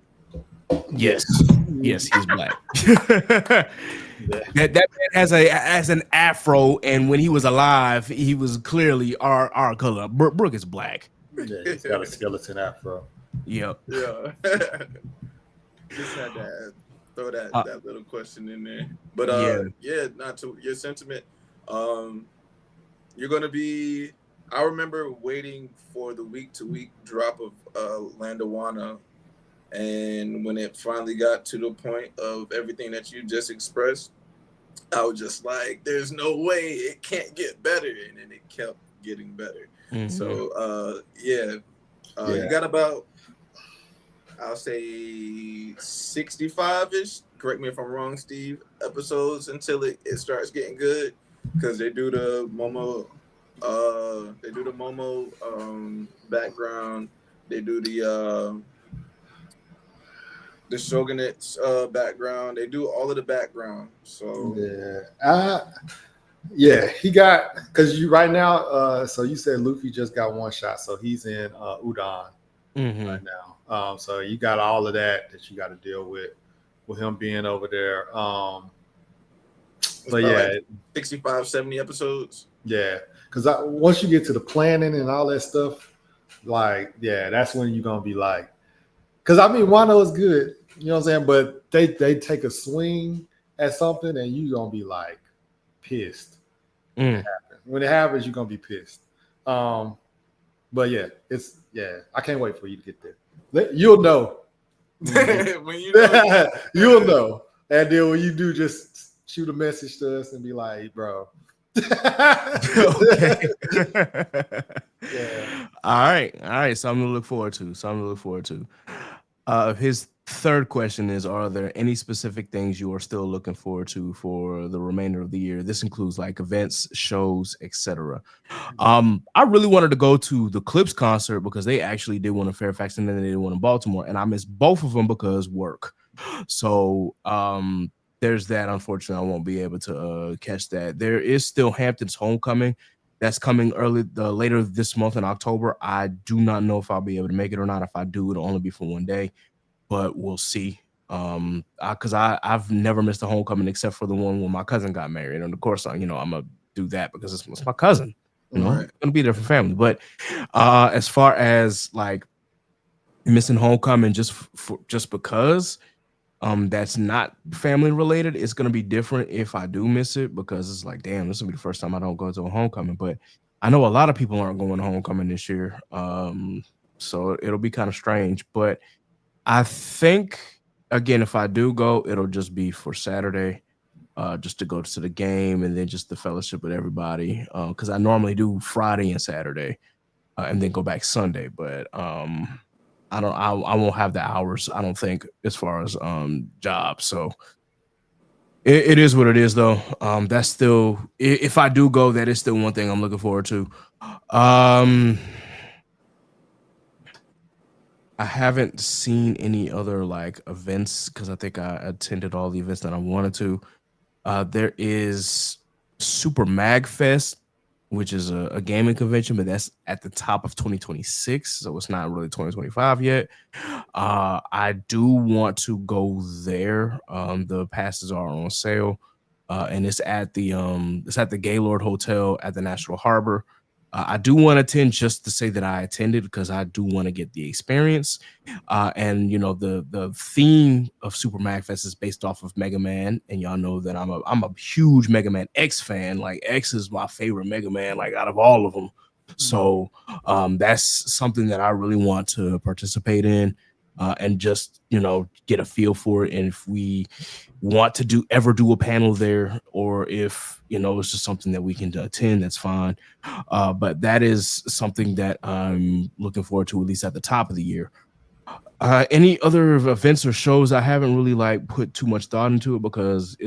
yes, Yes. yes, he's black. That man has an afro, and when he was alive, he was clearly our color. Brooke is black. Yeah, he's got a skeleton afro. Yep. Yeah. Just had to throw Uh, that little question in there. But yeah. yeah, not to your sentiment. Um, you're gonna be. I remember waiting for the week to week drop of Landawana, and when it finally got to the point of everything that you just expressed, I was just like, "There's no way it can't get better," and then it kept getting better. Mhm. So yeah, you got about, I'll say 65-ish. Correct me if I'm wrong, Steve. Episodes until it starts getting good, because they do the Momo background. They do the Shogunate's background. They do all of the background. So Yeah, he got, because you right now. So you said Luffy just got one shot, so he's in Udon right now. So you got all of that you got to deal with him being over there. But yeah, like 65, 70 episodes. Yeah, because once you get to the planning and all that stuff, like, yeah, that's when you're gonna be like, because I mean, Wano is good, you know what I'm saying, but they take a swing at something and you gonna be like pissed. When it happens, you're gonna be pissed. But yeah, I can't wait for you to get there. You'll know. When you know. You'll know. And then when you do, just shoot a message to us and be like, bro. Okay. Yeah. All right. Something to look forward to. His third question is: are there any specific things you are still looking forward to for the remainder of the year? This includes like events, shows, etc. I really wanted to go to the Clips concert because they actually did one in Fairfax and then they did one in Baltimore, and I missed both of them because work. So there's that. Unfortunately, I won't be able to catch that. There is still Hampton's Homecoming that's coming later this month in October. I do not know if I'll be able to make it or not. If I do, it'll only be for one day, but we'll see. Because I've never missed a homecoming except for the one when my cousin got married, and of course, I'm gonna do that because it's my cousin. Right. Gonna be there for family. But as far as like missing homecoming just because that's not family related, it's gonna be different if I do miss it, because it's like, damn, this will be the first time I don't go to a homecoming. But I know a lot of people aren't going to homecoming this year, so it'll be kind of strange. But I think, again, if I do go, it'll just be for Saturday, just to go to the game and then just the fellowship with everybody, because I normally do Friday and Saturday, and then go back Sunday. But I won't have the hours, I don't think, as far as jobs. So it is what it is, though. That's still, if I do go, that is still one thing I'm looking forward to. I haven't seen any other like events because I think I attended all the events that I wanted to. There is Super Mag Fest, which is a gaming convention, but that's at the top of 2026, so it's not really 2025 yet. I do want to go there. The passes are on sale, and it's at the Gaylord Hotel at the National Harbor. I do want to attend just to say that I attended because I do want to get the experience. And the theme of Super Magfest is based off of Mega Man, and y'all know that I'm a huge Mega Man X fan. Like, X is my favorite Mega Man, like, out of all of them. So that's something that I really want to participate in, and just get a feel for it. And if we want to ever do a panel there, or if it's just something that we can attend, that's fine. But that is something that I'm looking forward to, at least at the top of the year. Any other events or shows, I haven't really like put too much thought into it because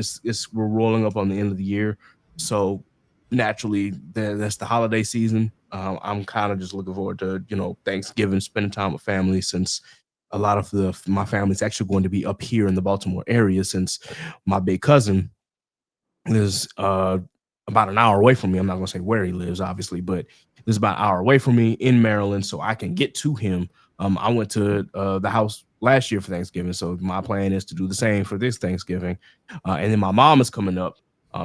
we're rolling up on the end of the year, so naturally that's the holiday season. I'm kind of just looking forward to Thanksgiving, spending time with family, since a lot of my family's actually going to be up here in the Baltimore area, since my big cousin is about an hour away from me. I'm not gonna say where he lives, obviously, but it's about an hour away from me in Maryland, so I can get to him. I went to the house last year for Thanksgiving, so my plan is to do the same for this Thanksgiving. And then my mom is coming up.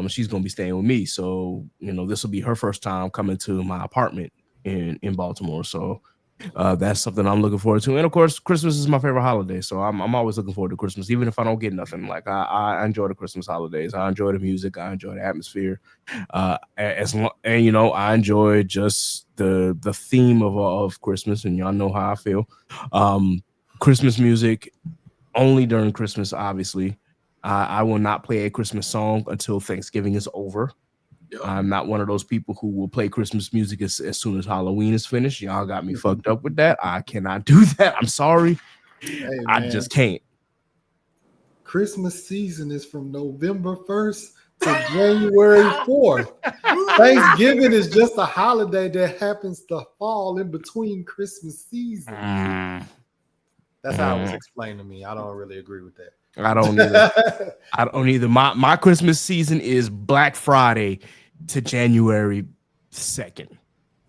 She's gonna be staying with me, so this will be her first time coming to my apartment in Baltimore. So that's something I'm looking forward to. And of course, Christmas is my favorite holiday, so I'm always looking forward to Christmas, even if I don't get nothing. Like I enjoy the Christmas holidays. I enjoy the music. I enjoy the atmosphere. I enjoy just the theme of Christmas, and y'all know how I feel. Christmas music only during Christmas, obviously. I will not play a Christmas song until Thanksgiving is over. I'm not one of those people who will play Christmas music as soon as Halloween is finished. Y'all got me fucked up with that. I cannot do that. I'm sorry. Hey, I man, just can't. Christmas season is from November 1st to January 4th. Thanksgiving is just a holiday that happens to fall in between Christmas season. That's how it was explained to me. I don't really agree with that. I don't either. I don't either. My Christmas season is Black Friday to January 2nd.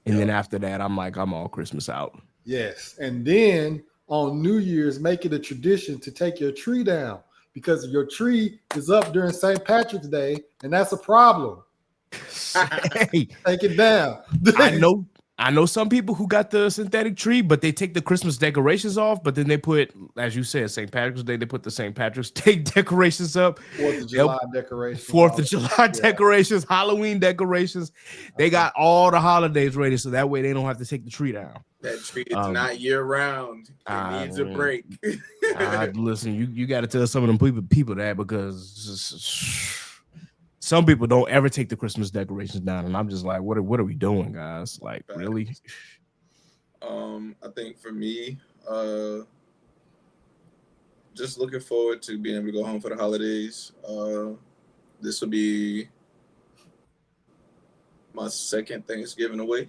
And then after that, I'm all Christmas out. Yes. And then on New Year's, make it a tradition to take your tree down, because your tree is up during St. Patrick's Day, and that's a problem. Hey, take it down. I know some people who got the synthetic tree, but they take the Christmas decorations off. But then they put, as you said, St. Patrick's Day, they put the St. Patrick's Day decorations up. 4th of July decorations. 4th of July decorations, Halloween decorations. They got all the holidays ready, so that way they don't have to take the tree down. That tree is not year round. It needs a break. Listen, you got to tell some of them people that, because some people don't ever take the Christmas decorations down, and I'm just like, what are we doing, guys? Like, really? I think for me, just looking forward to being able to go home for the holidays. This will be my second Thanksgiving away.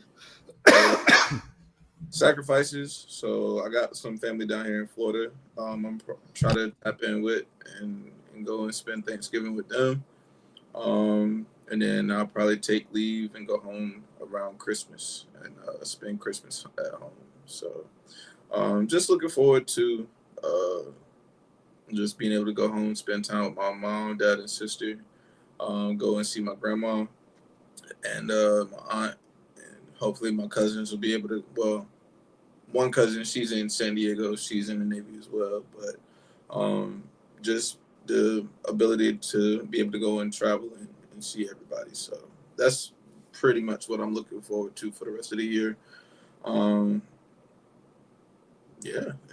Sacrifices. So I got some family down here in Florida. I'm trying to tap in with and go and spend Thanksgiving with them. And then I'll probably take leave and go home around Christmas and spend Christmas at home. So just looking forward to just being able to go home, spend time with my mom, dad, and sister, go and see my grandma and my aunt, and hopefully my cousins will be able to, well, one cousin, she's in San Diego, she's in the Navy as well, but just the ability to be able to go and travel and see everybody. So that's pretty much what I'm looking forward to for the rest of the year. And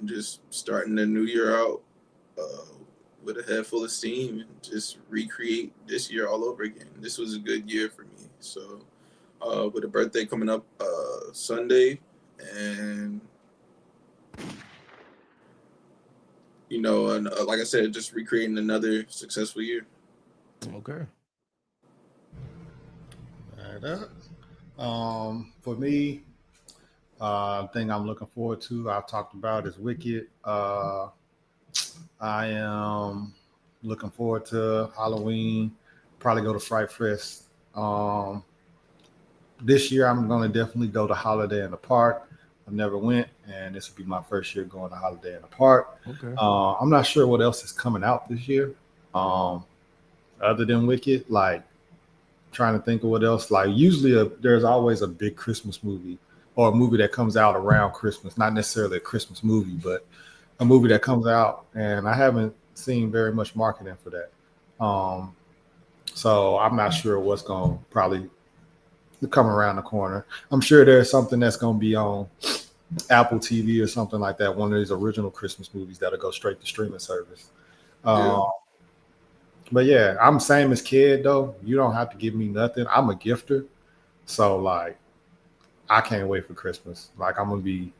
just starting the new year out with a head full of steam and just recreate this year all over again. This was a good year for me. So with a birthday coming up Sunday, and and like I said, just recreating another successful year. Okay. For me, thing I'm looking forward to, I've talked about, is Wicked. I am looking forward to Halloween. Probably go to Fright Fest. This year, I'm going to definitely go to Holiday in the Park. I've never went, and this will be my first year going to Holiday in the Park. Okay. I'm not sure what else is coming out this year, other than Wicked. Like, trying to think of what else. Like, usually there's always a big Christmas movie, or a movie that comes out around Christmas. Not necessarily a Christmas movie, but a movie that comes out, and I haven't seen very much marketing for that. So I'm not sure what's going to probably come around the corner. I'm sure there's something that's going to be on Apple TV or something like that, one of these original Christmas movies that'll go straight to streaming service. But yeah, I'm same as Kid though. You don't have to give me nothing. I'm a gifter. So like, I can't wait for Christmas. Like, I'm gonna be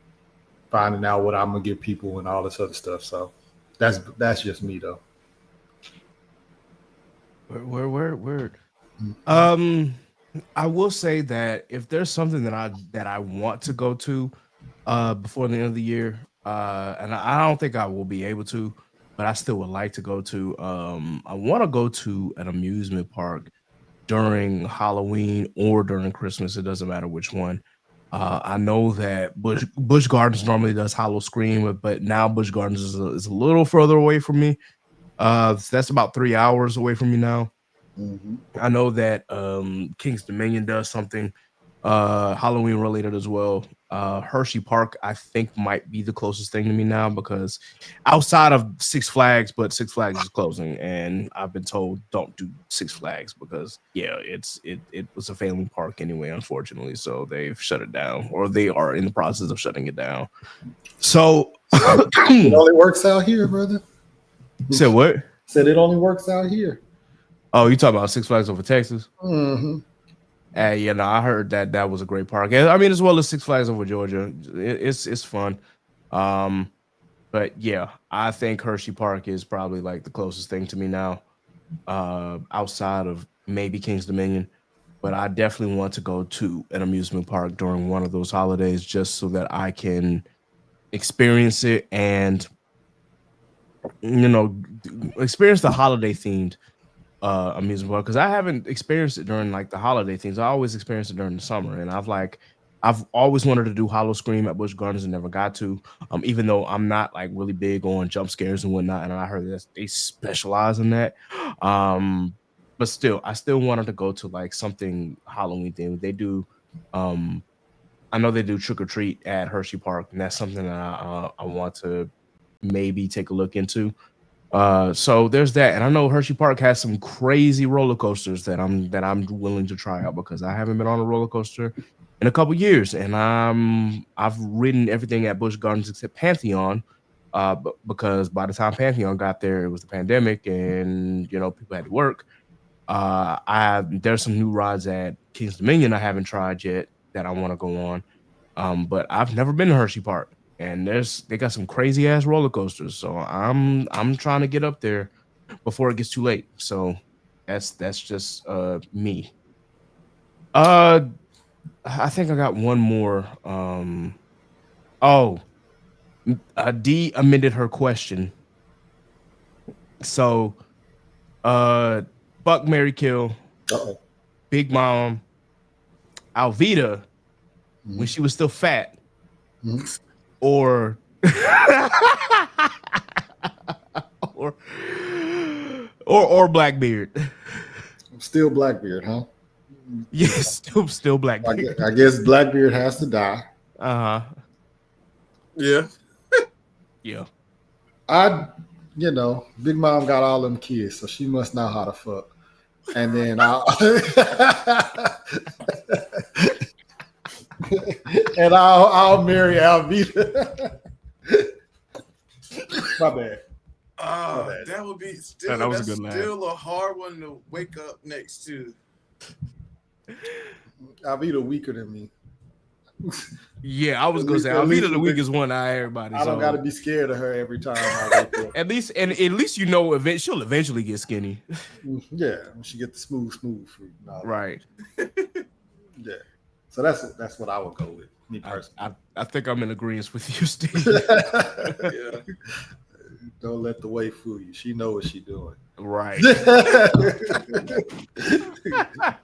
finding out what I'm gonna give people and all this other stuff. So that's just me though. Word. I will say that if there's something that I want to go to before the end of the year, And I don't think I will be able to, but I still would like to go to. I want to go to an amusement park during Halloween or during Christmas. It doesn't matter which one. I know that Busch Gardens normally does Hollow Scream, but now Busch Gardens is a little further away from me. So that's about 3 hours away from me now. Hmm. I know that King's Dominion does something Halloween related as well. Hershey Park, I think, might be the closest thing to me now because outside of Six Flags, but Six Flags is closing, and I've been told don't do Six Flags because yeah, it was a failing park anyway, unfortunately. So they've shut it down, or they are in the process of shutting it down. So It only works out here, brother. said what? Said it only works out here. Oh, you talking about Six Flags over Texas? Hmm. Yeah, no, I heard that that was a great park. I mean, as well as Six Flags over Georgia, it's fun. Um, but yeah, I think Hershey Park is probably like the closest thing to me now, outside of maybe King's Dominion. But I definitely want to go to an amusement park during one of those holidays just so that I can experience it and you know experience the holiday themed amusement park because I haven't experienced it during like the holiday things. I always experience it during the summer, and I've always wanted to do Hollow Scream at Busch Gardens and never got to. Even though I'm not like really big on jump scares and whatnot, and I heard that they specialize in that. Um, but still, I still wanted to go to like something Halloween themed. They do. Um, I know they do trick or treat at Hershey Park, and that's something that I want to maybe take a look into. So there's that, and I know Hershey Park has some crazy roller coasters that I'm willing to try out because I haven't been on a roller coaster in a couple years, and I've ridden everything at Busch Gardens except Pantheon, because by the time Pantheon got there, it was the pandemic, and people had to work. I There's some new rides at Kings Dominion I haven't tried yet that I want to go on. But I've never been to Hershey Park, and they got some crazy ass roller coasters. So I'm trying to get up there before it gets too late. So that's just me. Uh, I think I got one more. Oh, D amended her question. So fuck Mary Kill, Uh-oh. Big Mom, Alvita when Hmm. she was still fat, Hmm. or or or Blackbeard. Still Blackbeard, huh? Yes, still Blackbeard. I guess Blackbeard has to die. Uh-huh. Yeah. Yeah. I, Big Mom got all them kids, so she must know how to fuck. And then I'll and I'll marry Alvita. My bad. bad. That would be Yeah, still that was a that's good laugh. still a hard one to wake up next to. Alvita weaker than me. Yeah, I was At gonna least- say at least Alvita the with weakest one out of everybody. I don't So got to be scared of her every time I wake up. at least she'll eventually get skinny. Yeah, when she get the smooth fruit. And all that. Right. Yeah. So that's what I would go with, me I, personally. I think I'm in agreement with you, Steve. Yeah. Don't let the way fool you. She know what she doing. Right.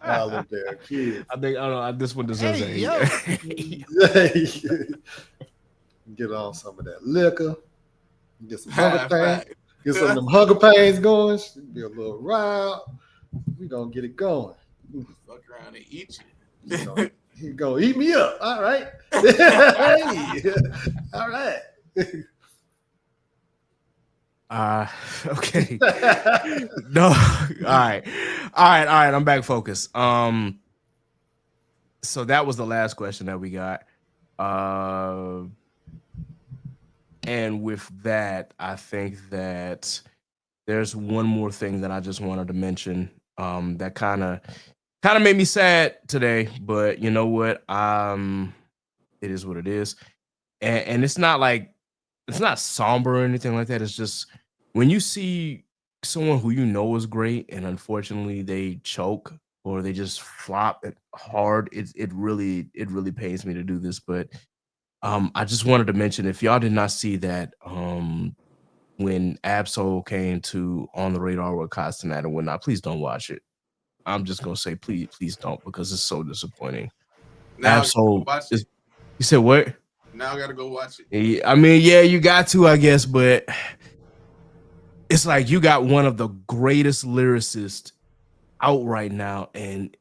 All of their kids. I don't know. This one deserves Hey, a. Get on some of that liquor. Get some hunger pains. Fact. Get some of them hunger pains going. Be a little riled. We gonna get it going. Fuck around and eat He gonna eat me up. All right. Hey. All right. Okay. No. All right. I'm back focused. So that was the last question that we got. And with that, I think that there's one more thing that I just wanted to mention. That kind of made me sad today, but you know what? It is what it is, and it's not like it's not somber or anything like that. It's just when you see someone who you know is great, and unfortunately they choke or they just flop it hard. It really pains me to do this, but I just wanted to mention, if y'all did not see that, when Absol came to On the Radar with Castanet and whatnot, please don't watch it. I'm just gonna say, please don't, because it's so disappointing. Now I gotta go Absol watch is. it. You said what? Now I gotta go watch it. I mean, yeah, you got to, I guess, but it's like you got one of the greatest lyricists out right now, and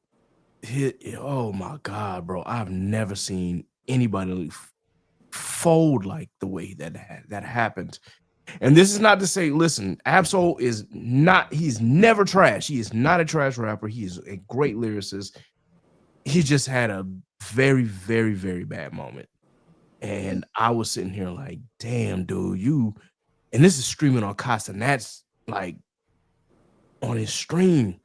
oh my god, bro, I've never seen anybody fold like the way that happened. And this is not to say, listen, Absol is not, he's never trash. He is not a trash rapper. He is a great lyricist. He just had a very, very, very bad moment. And I was sitting here like, damn, dude, and this is streaming on Castanet's, like, on his stream.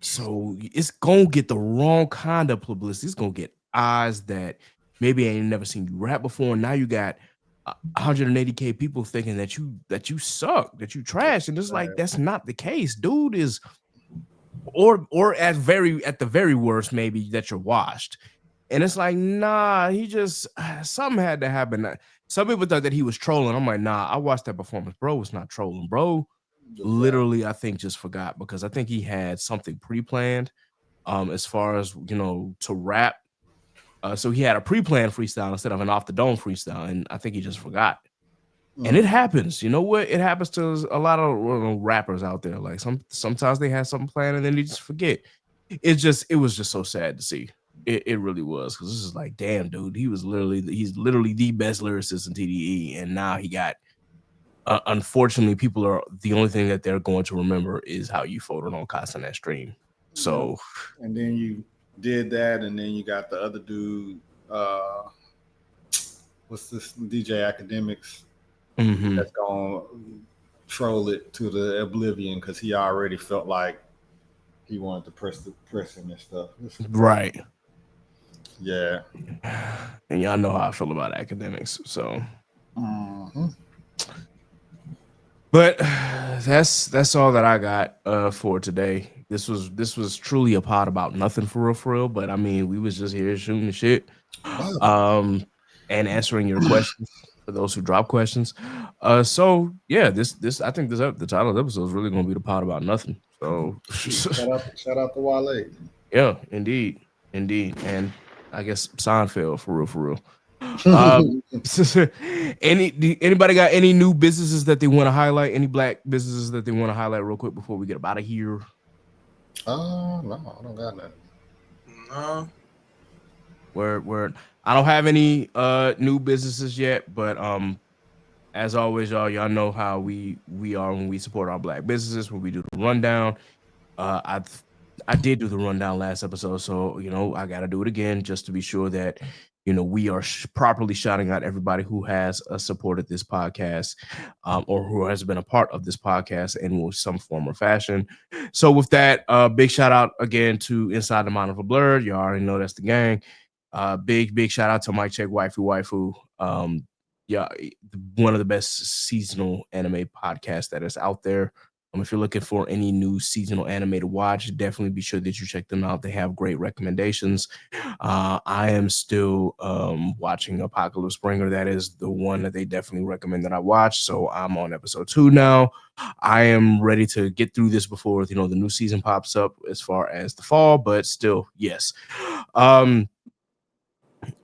So it's gonna get the wrong kind of publicity. It's gonna get eyes that maybe ain't never seen you rap before. And now you got 180K people thinking that you suck, that you trash, and it's like that's not the case. Dude is, or at the very worst, maybe that you're washed. And it's like, nah, he just something had to happen. Some people thought that he was trolling. I'm like, nah, I watched that performance. Bro was not trolling. Bro literally, I think, just forgot, because I think he had something pre-planned as far as, to rap. So he had a pre-planned freestyle instead of an off the dome freestyle, and I think he just forgot. And it happens. You know what? It happens to a lot of rappers out there. Like sometimes they have something planned and then they just forget. It was just so sad to see. It really was, because this is like, damn, dude, he's literally the best lyricist in TDE, and now he got. Unfortunately, people are the only thing that they're going to remember is how you folded on Castanet stream. So, and then you did that, and then you got the other dude. What's this? DJ Academics. That's gonna troll it to the oblivion because he already felt like he wanted to press him and stuff. Right. Yeah. And y'all know how I feel about Academics. So. But that's all that I got for today. This was truly a pod about nothing, for real. But I mean, we was just here shooting the shit, and answering your questions for those who drop questions. So yeah, this I think the title of the episode is really gonna be the pod about nothing. So shout out to Wale. Yeah, indeed, and I guess Seinfeld, for real. Anybody got any new businesses that they want to highlight? Any black businesses that they want to highlight real quick before we get out of here? No, I don't got nothing. No. Word. I don't have any new businesses yet, but as always, y'all know how we are when we support our black businesses, when we do the rundown. I did do the rundown last episode, so I got to do it again just to be sure that we are properly shouting out everybody who has supported this podcast, or who has been a part of this podcast in some form or fashion. So with that, big shout out again to Inside the Mind of a Blur. You already know that's the gang. Big shout out to Mike Check Waifu. Yeah, one of the best seasonal anime podcasts that is out there. If you're looking for any new seasonal anime to watch, definitely be sure that you check them out. They have great recommendations. I am still watching Apocalypse Springer. That is the one that they definitely recommend that I watch. So I'm on episode 2 now. I am ready to get through this before the new season pops up as far as the fall, but still, yes.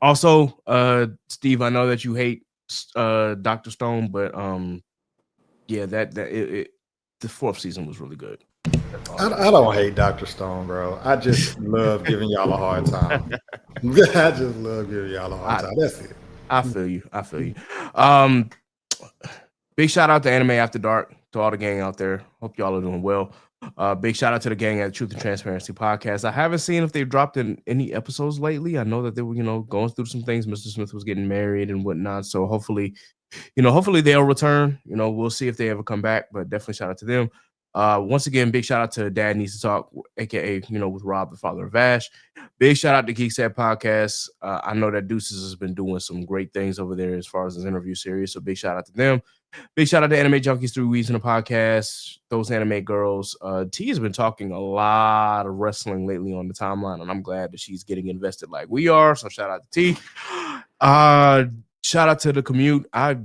Also, Steve, I know that you hate Dr. Stone, but yeah, the 4th season was really good. I don't hate Dr. Stone, bro. I just love giving y'all a hard time. I just love giving y'all a hard time. That's it. I feel you. Big shout out to Anime After Dark, to all the gang out there. Hope y'all are doing well. Big shout out to the gang at Truth and Transparency Podcast. I haven't seen if they've dropped in any episodes lately. I know that they were, going through some things. Mr. Smith was getting married and whatnot. So hopefully they'll return. We'll see if they ever come back, but definitely shout out to them. Once again, big shout out to Dad Needs to Talk, aka with Rob, the father of Vash. Big shout out to Geek Set Podcast. I know that Deuces has been doing some great things over there as far as his interview series, so big shout out to them. Big shout out to Anime Junkies 3 Weeks in the podcast. Those anime girls. T has been talking a lot of wrestling lately on the timeline, and I'm glad that she's getting invested like we are. So shout out to T. shout out to the Commute. I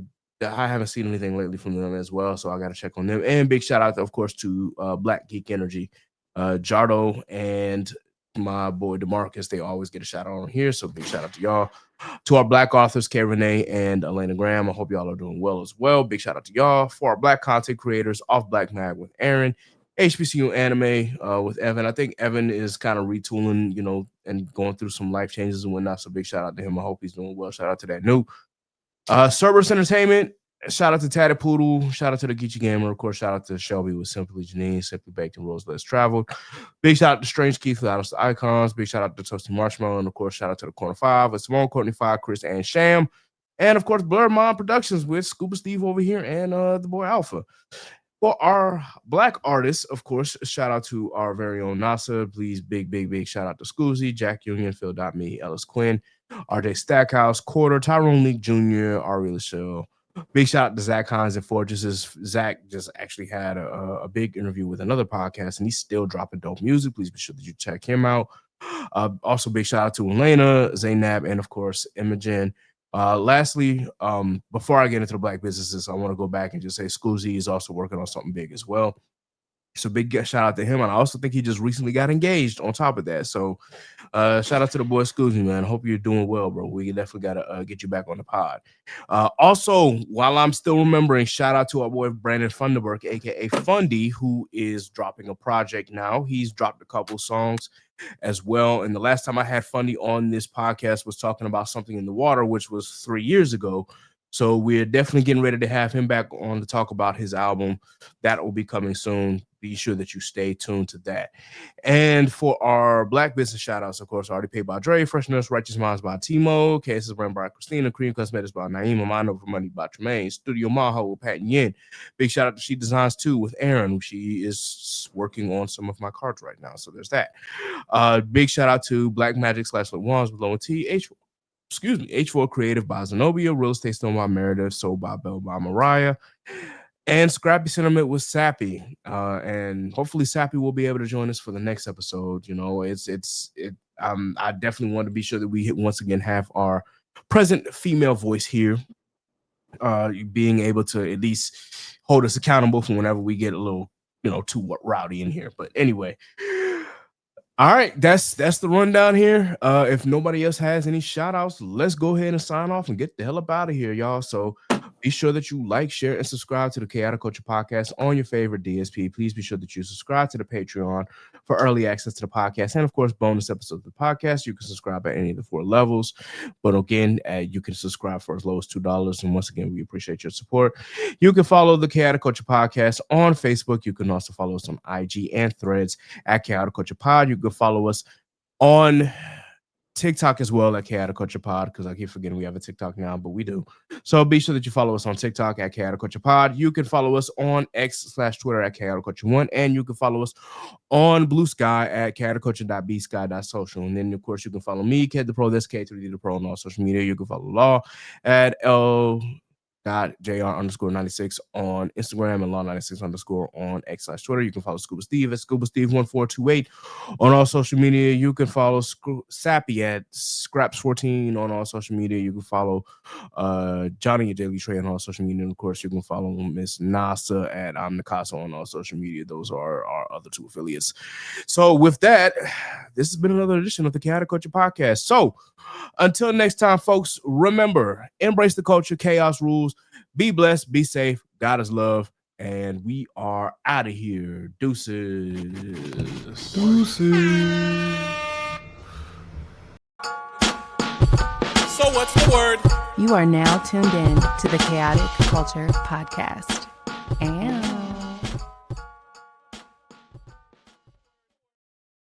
haven't seen anything lately from them as well, so I got to check on them. And big shout out, of course, to Black Geek Energy, Jardo and my boy DeMarcus. They always get a shout out on here, so big shout out to y'all. To our Black authors, Kay Renee and Elena Graham, I hope y'all are doing well as well. Big shout out to y'all. For our Black content creators, Off Black Mag with Aaron, HBCU Anime with Evan. I think Evan is kind of retooling, and going through some life changes and whatnot. So big shout out to him. I hope he's doing well. Shout out to that new. Cerberus Entertainment. Shout out to Tatted Poodle. Shout out to the Geechee Gamer. Of course, shout out to Shelby with Simply Janine, Simply Baked and Rose Less Traveled. Big shout out to Strange Keith with Out Icons. Big shout out to Toasty Marshmallow. And of course, shout out to the Corner 5 with Simone, Courtney 5, Chris, and Sham. And of course, Blur Mom Productions with Scuba Steve over here and the boy Alpha. For our Black artists, of course, shout out to our very own NASA. Please, big shout out to Scoozy, Jack Union, Phil.me, Ellis Quinn, RJ Stackhouse, Quarter, Tyrone Leak Jr., Ari Lachelle. Big shout out to Zach Hines and Fortresses. Zach just actually had a big interview with another podcast, and he's still dropping dope music. Please be sure that you check him out. Also, big shout out to Elena, Zainab, and of course, Imogen. Lastly, before I get into the Black businesses, I want to go back and just say Scoozy is also working on something big as well. So big shout out to him. And I also think he just recently got engaged on top of that. So shout out to the boy Scoozy, man. Hope you're doing well, bro. We definitely got to get you back on the pod. Also, while I'm still remembering, shout out to our boy Brandon Funderburg, a.k.a. Fundy, who is dropping a project now. He's dropped a couple songs as well. And the last time I had Fundy on this podcast was talking about Something in the Water, which was 3 years ago. So we're definitely getting ready to have him back on to talk about his album. That will be coming soon. Be sure that you stay tuned to that. And for our Black business shout outs, of course, Already Paid by Dre, Freshness, Righteous Minds by Timo, Cases Brand by Christina, Cream Cosmetics by Naima, Mind Over Money by Tremaine, Studio Maho with Pat and Yin. Big shout out to She Designs 2 with Aaron. She is working on some of my cards right now. So there's that. Big shout out to Black Magic / Wands with Low and T, H4 Creative by Zenobia, Real Estate Stone by Meredith, Soul by Bell by Mariah, and Scrappy Sentiment with Sappy. And hopefully Sappy will be able to join us for the next episode. I definitely want to be sure that we once again have our present female voice here, being able to at least hold us accountable for whenever we get a little, too rowdy in here. But anyway. All right, that's the rundown here. If nobody else has any shout outs, let's go ahead and sign off and get the hell up out of here, y'all. So be sure that you like, share, and subscribe to the Chaotic Culture Podcast on your favorite DSP. Please be sure that you subscribe to the Patreon for early access to the podcast and, of course, bonus episodes of the podcast. You can subscribe at any of the 4 levels. But again, you can subscribe for as low as $2. And once again, we appreciate your support. You can follow the Chaotic Culture Podcast on Facebook. You can also follow us on IG and Threads at Chaotic Culture Pod. You can follow us on TikTok as well at Chaotic Culture Pod, because I keep forgetting we have a TikTok now, but we do. So be sure that you follow us on TikTok at Chaotic Culture Pod. You can follow us on X/Twitter at Chaotic Culture 1, and you can follow us on Blue Sky at chaoticculture.bsky.social. And then, of course, you can follow me, Ked the Pro, that's K3D the Pro, on all social media. You can follow Law at L.JR_96 on Instagram and Law96_ on X/Twitter. You can follow Scuba Steve at Scuba Steve 1428 on all social media. You can follow Sappy at Scraps14 on all social media. You can follow Johnny at Daily Trey on all social media. And of course, you can follow Miss Nasa at I'm Nicasa on all social media. Those are our other 2 affiliates. So with that, this has been another edition of the Chaotic Culture Podcast. So until next time, folks, remember, embrace the culture, chaos rules. Be blessed, be safe. God is love. And we are out of here. Deuces. So what's the word? You are now tuned in to the Chaotic Culture Podcast. And